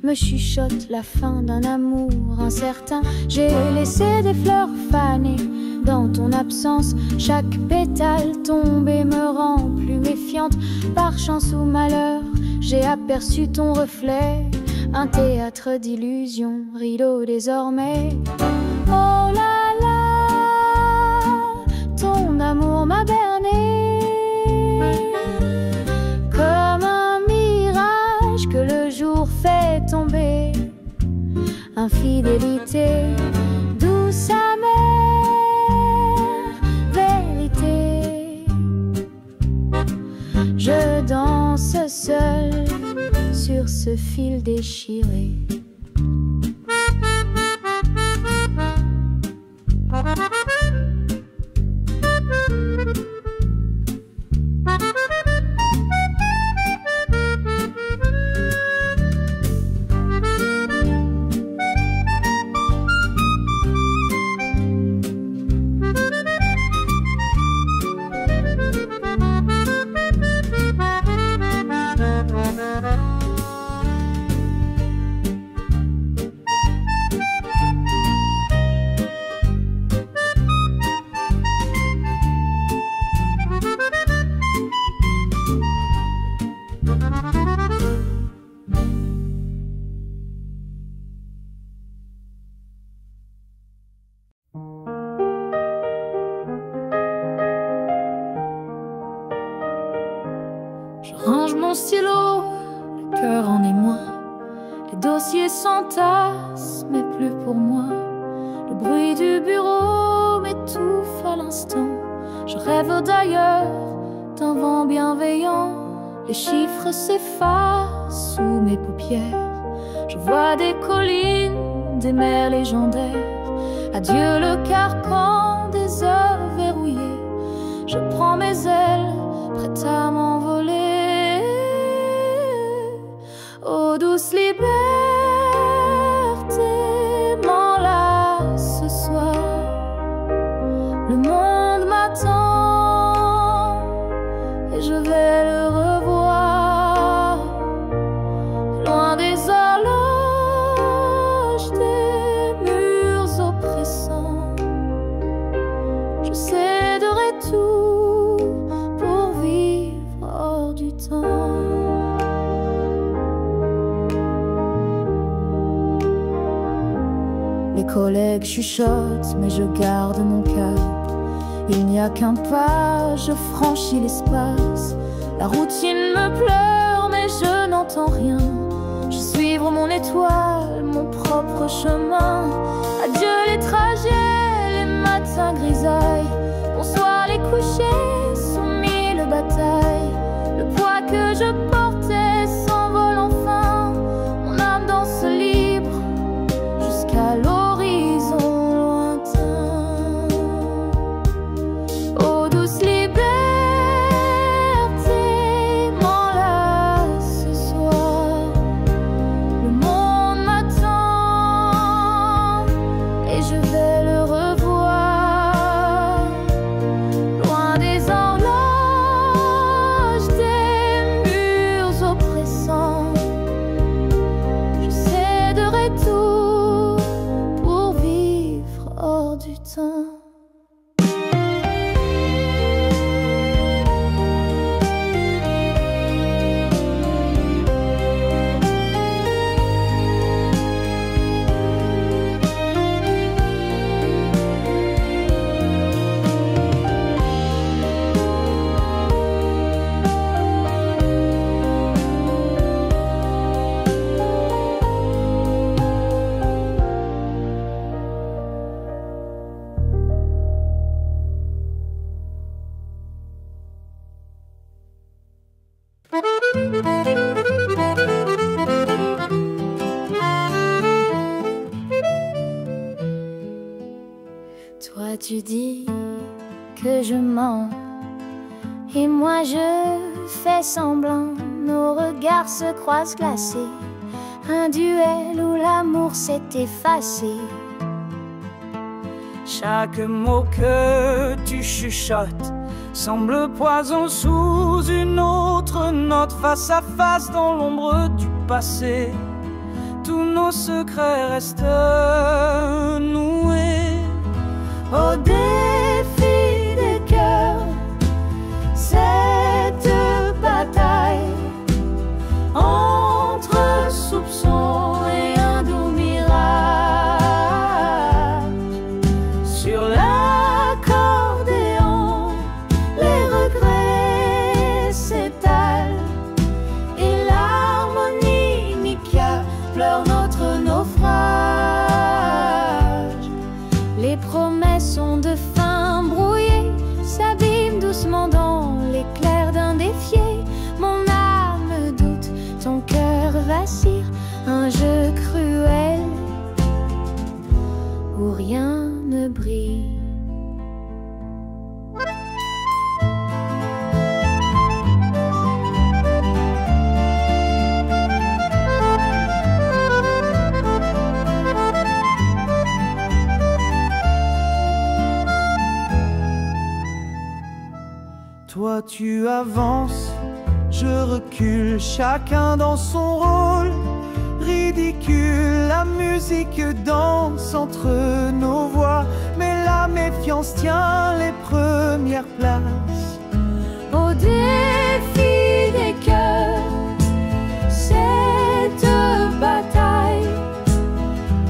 me chuchote la fin d'un amour incertain. J'ai laissé des fleurs fanées dans ton absence. Chaque pétale tombée me rend plus méfiante. Par chance ou malheur, j'ai aperçu ton reflet. Un théâtre d'illusions, rideau désormais. Oh là là, ton amour m'a berné comme un mirage que le jour fait tomber. Infidélité, douce amère, vérité. Je danse seule sur ce fil déchiré. Range mon stylo, le cœur en émoi. Les dossiers s'entassent, mais plus pour moi. Le bruit du bureau m'étouffe à l'instant. Je rêve d'ailleurs, d'un vent bienveillant. Les chiffres s'effacent sous mes paupières. Je vois des collines, des mers légendaires. Adieu le carcan des heures verrouillées. Je prends mes ailes, prête à m'envoler. Ô douce liberté, m'enlace ce soir. Le monde m'attend et je vais le revoir. Loin des horloges, des murs oppressants, je céderai tout pour vivre hors du temps. Les collègues chuchotent, mais je garde mon cap. Il n'y a qu'un pas, je franchis l'espace. La routine me pleure, mais je n'entends rien. Je suivre mon étoile, mon propre chemin. Adieu les trajets, les matins grisailles. Bonsoir les couchers, sous mille batailles. Le poids que je portais s'envole enfin. Mon âme danse libre jusqu'à l'horizon lointain. Ô douce liberté, m'enlace ce soir. Le monde m'attend et je vais le revoir. Loin des horloges, des murs oppressants, je céderai tout pour vivre hors du temps. Toi tu dis que je mens et moi je fais semblant. Nos regards se croisent glacés, un duel où l'amour s'est effacé. Chaque mot que tu chuchotes semble poison sous une autre note, face à face dans l'ombre du passé. Tous nos secrets restent noués. Au défi des cœurs, cette bataille entre soupçons et un doux mirage. Sur l'accordéon, les regrets s'étalent et l'harmonica pleure notre naufrage. Les promesses ont de fin brouillé, s'abîment doucement dans l'éclair d'un défié. Mon âme doute, ton cœur vacille, un jeu cruel où rien ne brille. Toi tu avances, je recule, chacun dans son rôle. Ridicule, la musique danse entre nos voix, mais la méfiance tient les premières places. Au défi des cœurs, cette bataille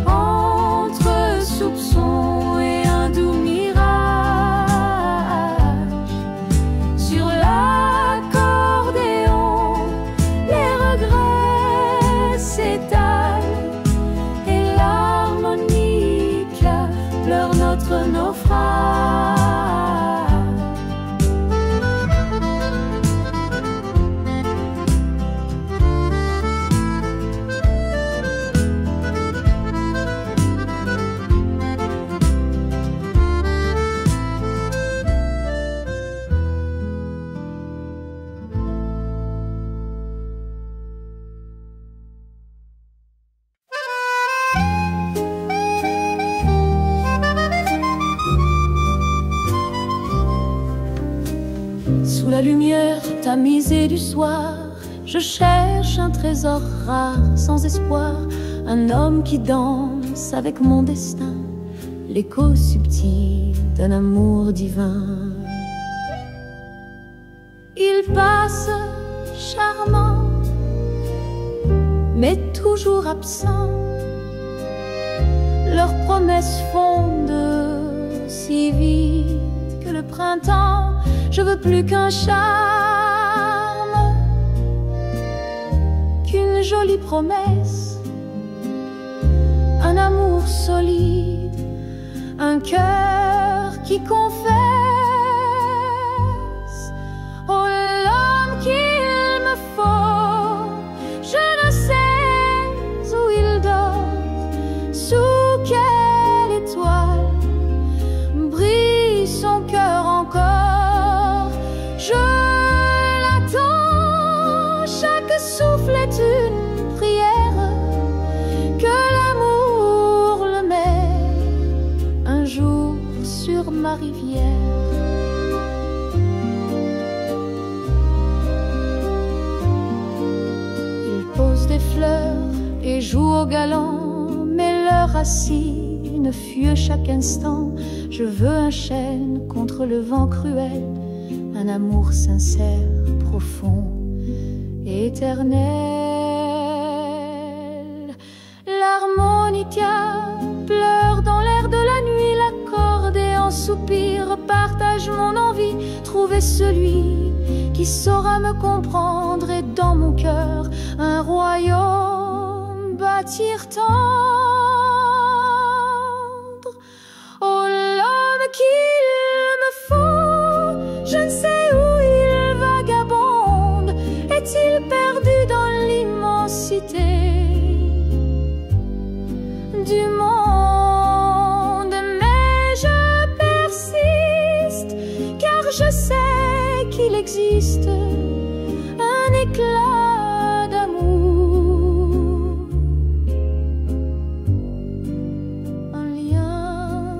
entre soupçons et un doux mirage. Sur l'accordéon, les regrets s'étalent et l'harmonica pleure notre naufrage. Sous la lumière tamisée du soir, je cherche un trésor rare, sans espoir, un homme qui danse avec mon destin, l'écho subtil d'un amour divin. Il passe charmant, mais toujours absent. Leurs promesses fondent si vite que le printemps, je veux plus qu'un charme, qu'une jolie promesse, un amour solide, un cœur qui confesse. Oh, l'homme qu'il me faut, je ne sais où il dort, sous quelle étoile brille son cœur encore. Je l'attends, chaque souffle est une prière, que l'amour le met un jour sur ma rivière. Il pose des fleurs et joue au galant, mais leurs racines fuient chaque instant. Je veux un chêne contre le vent cruel, un amour sincère, profond, éternel. L'harmonica pleure dans l'air de la nuit, l'accordéon soupire, partage mon envie, trouver celui qui saura me comprendre et dans mon cœur un royaume bâtir tendre. Oh, l'homme qu'il me faut, je ne sais où il vagabonde, est-il perdu dans l'immensité du monde? Mais je persiste, car je sais qu'il existe un éclat d'amour, un lien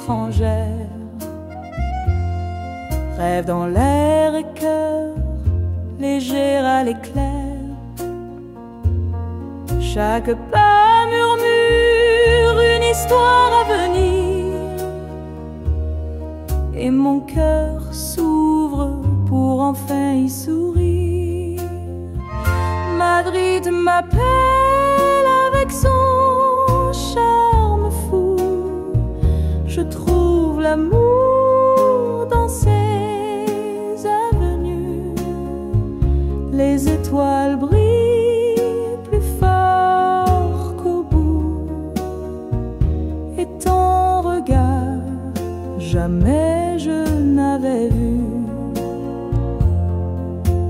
étrangère. Rêve dans l'air et cœur léger à l'éclair. Chaque pas murmure une histoire à venir, et mon cœur s'ouvre pour enfin y sourire. Madrid m'appelle avec son charme fou. Je trouve l'amour dans ses avenues. Les étoiles brillent plus fort qu'au bout, et ton regard jamais je n'avais vu.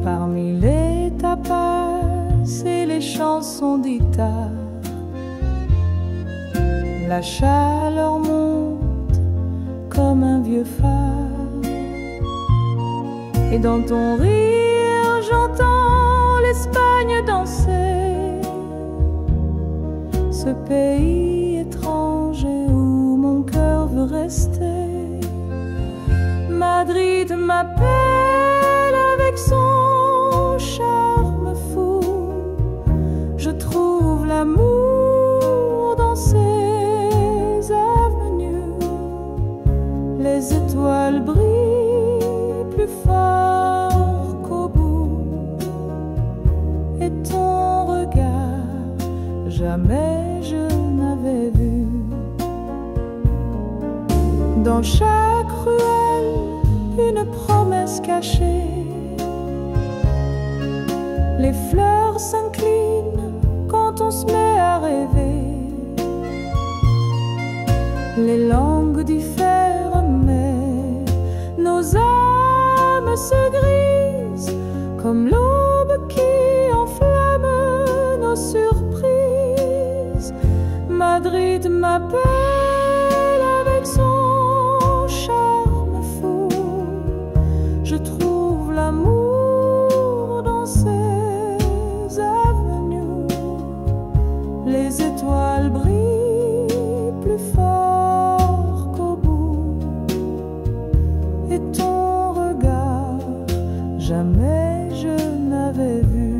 Parmi les tapas et les chansons d'Ita, la chaleur monte comme un vieux phare, et dans ton rire j'entends l'Espagne danser, ce pays étranger où mon cœur veut rester. Madrid m'appelle avec son charme fou. Je trouve l'amour dans ses avenues. Les étoiles brillent plus fort qu'au bout, et ton regard jamais je n'avais vu. Dans chaque ruelle une promesse cachée. Les fleurs s'inclinent quand on se met à rêver. Les langues diffèrent mais nos âmes se grisent, comme l'aube qui enflamme nos surprises. Madrid m'appelle avec son charme fou. Je trouve l'amour dans ses avenues. Les étoiles brillent plus fort qu'au bout, et ton regard jamais je n'avais vu.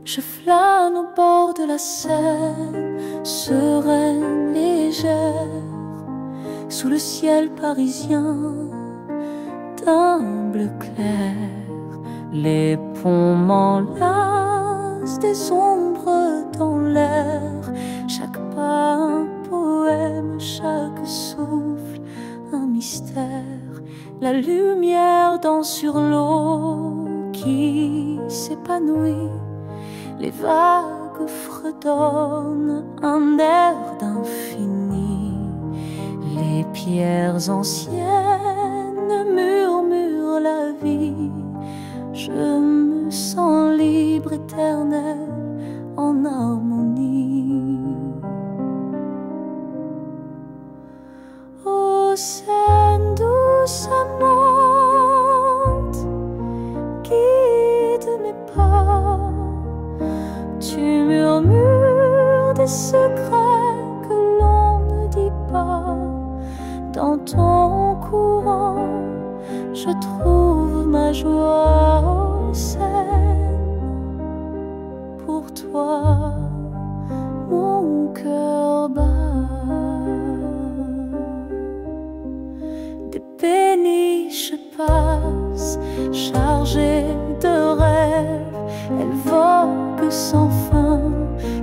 Je flâne au bord de la Seine, sereine, légère, sous le ciel parisien d'un bleu clair. Les ponts m'enlacent, des ombres dans l'air. Chaque pas un poème, chaque souffle un mystère. La lumière danse sur l'eau qui s'épanouit. Les vagues fredonnent un air d'infini. Les pierres anciennes murmurent la vie. Je me sens libre, éternel, en harmonie. Ô Seine douce amante, guide mes pas. Tu murmures des secrets que l'on ne dit pas. Dans ton courant, je trouve ma joie. Ô Seine, pour toi, mon cœur bat. Des péniches passent, chargées de rêves. Elles voguent sans fin,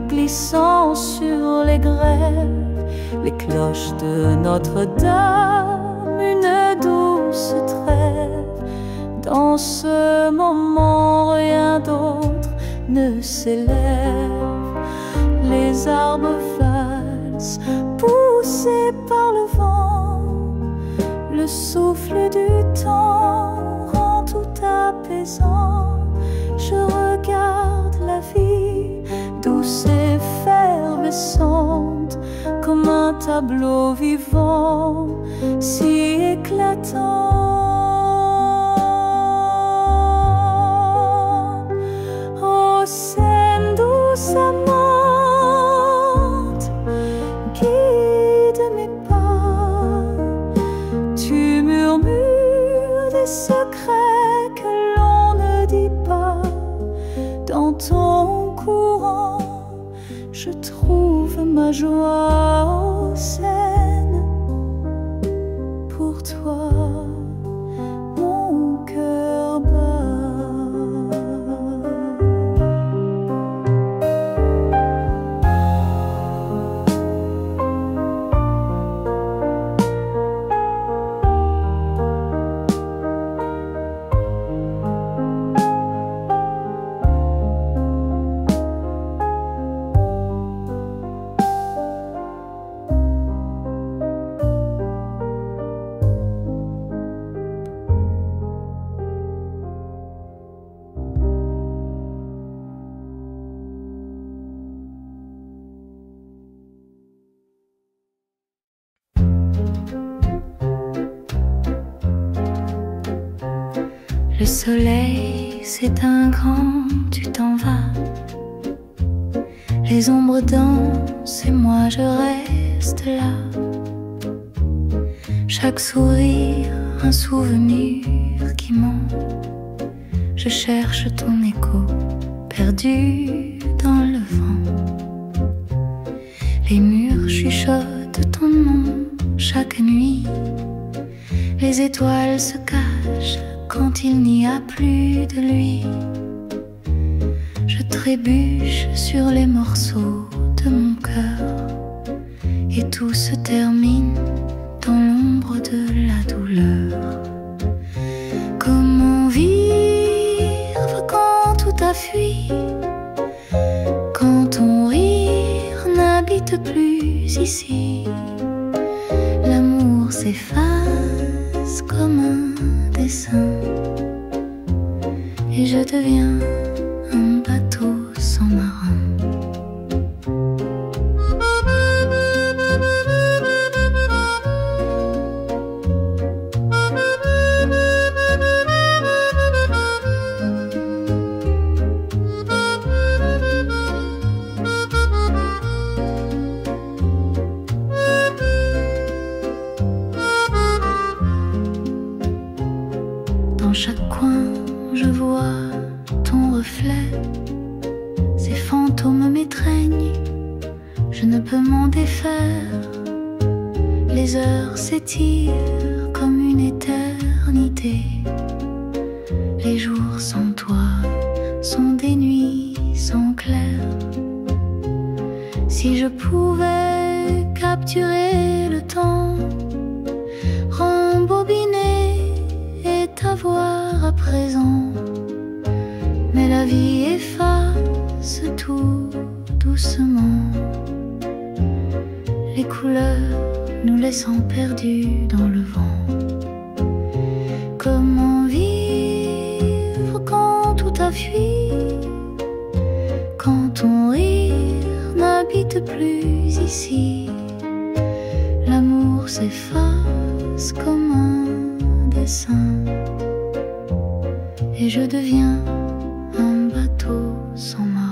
glissant sur les grèves. Les cloches de Notre-Dame, une douce trêve. Dans ce moment, rien d'autre ne s'élève. Les arbres valsent, poussés par le vent. Le souffle du temps rend tout apaisant. je regarde la vie, douce et effervescente, comme un tableau vivant, si éclatant. Ô scène douce amante, guide mes pas, tu murmures des secrets que l'on ne dit pas. Dans ton courant, je trouve ma joie. Ô scène, pour toi, mon cœur bat. Le soleil s'éteint quand tu t'en vas. Les ombres dansent et moi je reste là. Chaque sourire, un souvenir qui ment. Je cherche ton écho, perdu dans le vent. Les murs chuchotent ton nom chaque nuit. Les étoiles se cachent quand il n'y a plus de lui. Je trébuche sur les morceaux de mon cœur et tout se termine dans l'ombre de la douleur. Comment vivre quand tout a fui, quand ton rire n'habite plus ici? L'amour s'efface comme un dessin et je deviens un bateau sans marin. Dans chaque coin, je vois ton reflet. Ces fantômes m'étreignent, je ne peux m'en défaire. Les heures s'étirent comme une éternité. Les jours sans toi sont des nuits sans clair. Si je pouvais capturer le temps, rembobiner et t'avoir à présent, mais la vie efface tout doucement, les couleurs nous laissant perdus dans le vent. Comment vivre quand tout a fui, quand ton rire n'habite plus ici? L'amour s'efface comme un dessin et je deviens un bateau sans marin.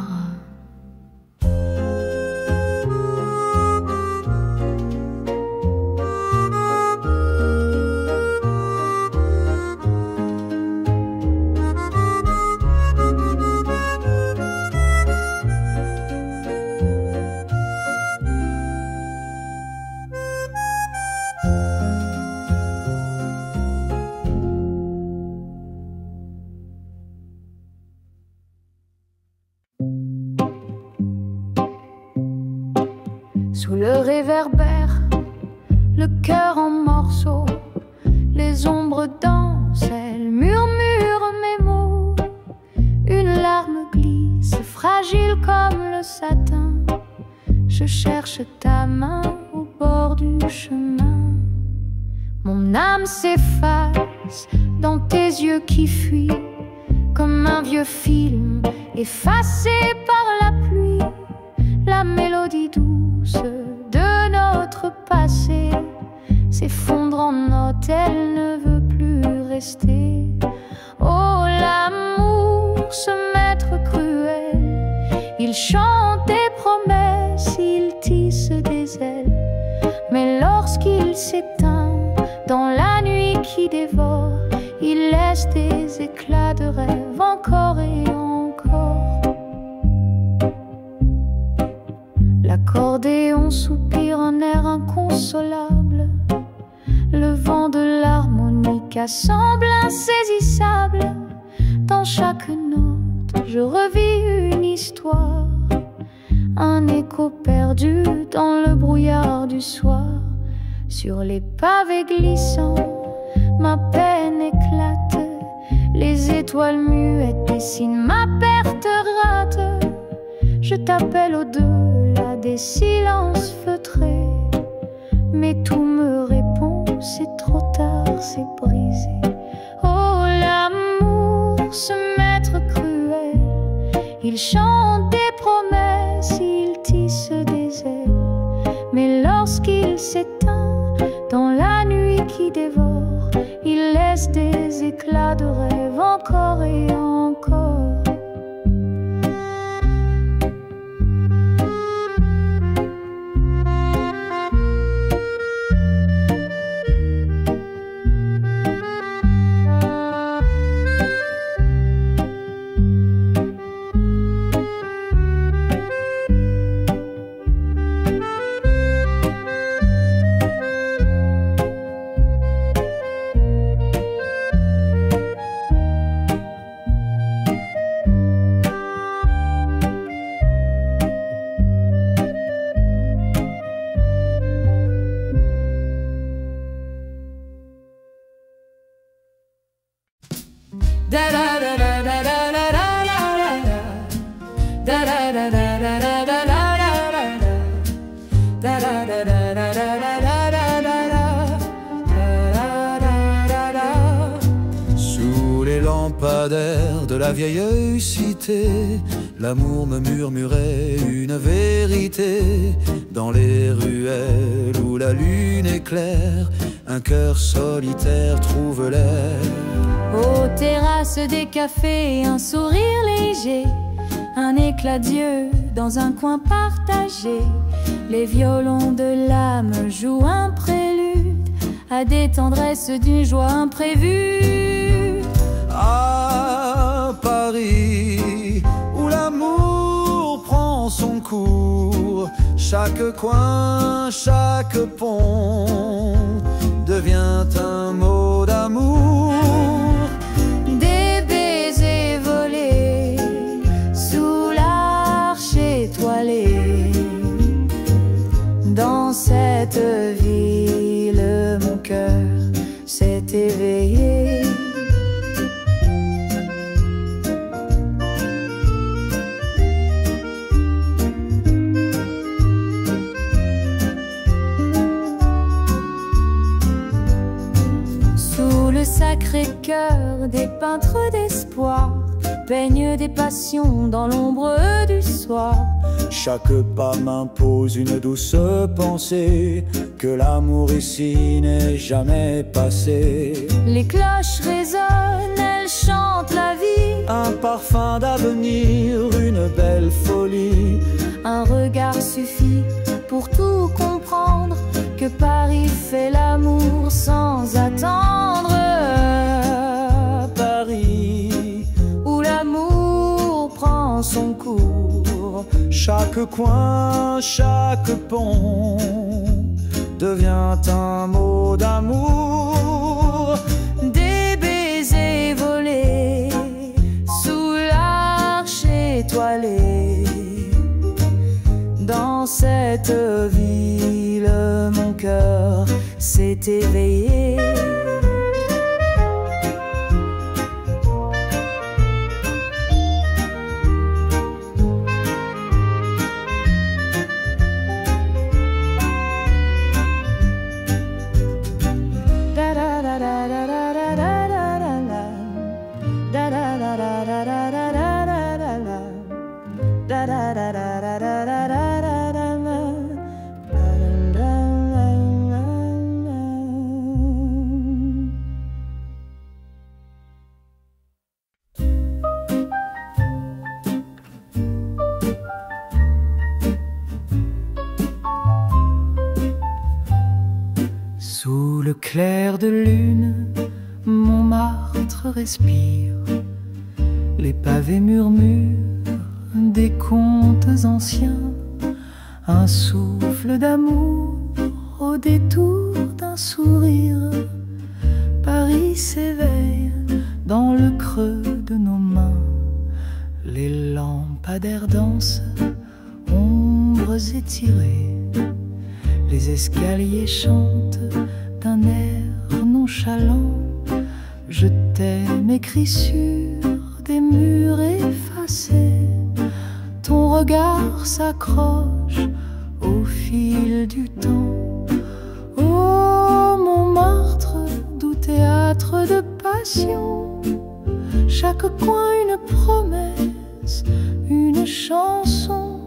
Sous le réverbère, le cœur en morceaux, les ombres dansent, elles murmurent mes mots. Une larme glisse, fragile comme le satin. Je cherche ta main au bord du chemin. Mon âme s'efface dans tes yeux qui fuient, comme un vieux vieux film effacé par la pluie, la mélodie douce de notre passé s'effondre en notes, elle ne veut plus rester. Oh, l'amour, ce maître cruel, il chante des promesses, il tisse des ailes, mais lorsqu'il s'éteint dans la nuit qui dévore, il laisse des éclats de rêve encore et encore. L'accordéon soupire un air inconsolable, le vent de l'harmonica semble insaisissable. Dans chaque note, je revis une histoire, un écho perdu dans le brouillard du soir. Sur les pavés glissants, ma peine éclate, les étoiles muettes dessinent ma perte rate. Je t'appelle au-delà des silences feutrés, mais tout me répond, c'est trop tard, c'est brisé. Oh, l'amour, ce maître cruel, il chante des promesses, il tisse des ailes, mais lorsqu'il s'éteint dans la nuit qui dévore, il laisse des éclats de rêve encore et encore. Sous les lampadaires de la vieille cité, l'amour me murmurait une vérité. Dans les ruelles où la lune éclaire, un cœur solitaire trouve l'air. Aux terrasses des cafés, un sourire léger, un éclat d'yeux dans un coin partagé. Les violons de l'âme jouent un prélude à des tendresses d'une joie imprévue. À Paris, où l'amour prend son cours, chaque coin, chaque pont devient un mot d'amour. Des baisers volés sous l'arche étoilée. Dans cette ville, mon cœur s'est éveillé. Sous le Sacré-Cœur, des peintres d'espoir peignent des passions dans l'ombre du soir. Chaque pas m'impose une douce pensée, que l'amour ici n'est jamais passé. Les cloches résonnent, elles chantent la vie. Un parfum d'avenir, une belle folie. Un regard suffit pour tout comprendre, que Paris fait l'amour sans attendre. Paris, où l'amour prend son cours. chaque coin, chaque pont devient un mot d'amour. Des baisers volés sous l'arche étoilée. Dans cette ville, mon cœur s'est éveillé. Da da da da da da da da da da da da da da da da. Sous le clair de lune, Montmartre respire. Les pavés murmurent des contes anciens. Un souffle d'amour au détour d'un sourire. Paris s'éveille dans le creux de nos mains. Les lampadaires dansent, ombres étirées. Les escaliers chantent d'un air nonchalant. Je t'aime écrit sur des murs effacés. Ton regard s'accroche au fil du temps. Oh Montmartre, doux théâtre de passion. Chaque coin une promesse, une chanson.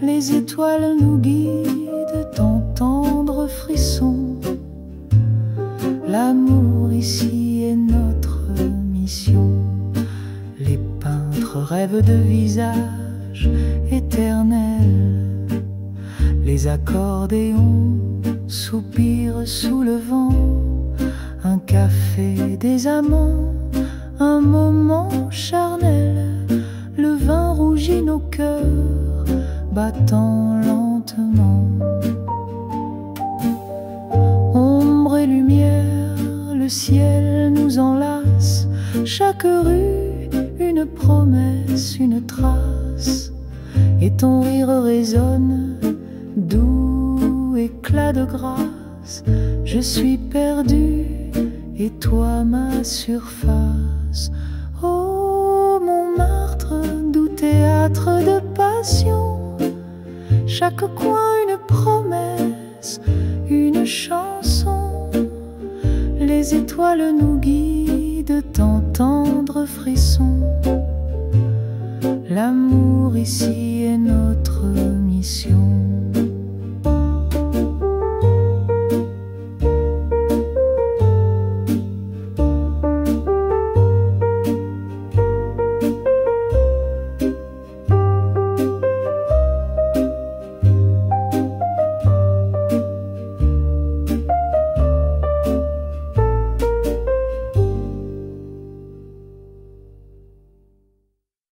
Les étoiles nous guident dans tendres frissons. L'amour ici est notre mission. Les peintres rêvent de visages éternels. Les accordéons soupirent sous le vent. Un café des amants, un moment charnel. Le vin rougit nos cœurs, battant lentement. Ombre et lumière, le ciel nous enlace. Chaque rue, une promesse, une trace. Et ton rire résonne, doux éclat de grâce. Je suis perdu et toi ma surface. Oh Montmartre, doux théâtre de passion. Chaque coin une promesse, une chanson. Les étoiles nous guident dans tendres frissons. L'amour ici est notre mission.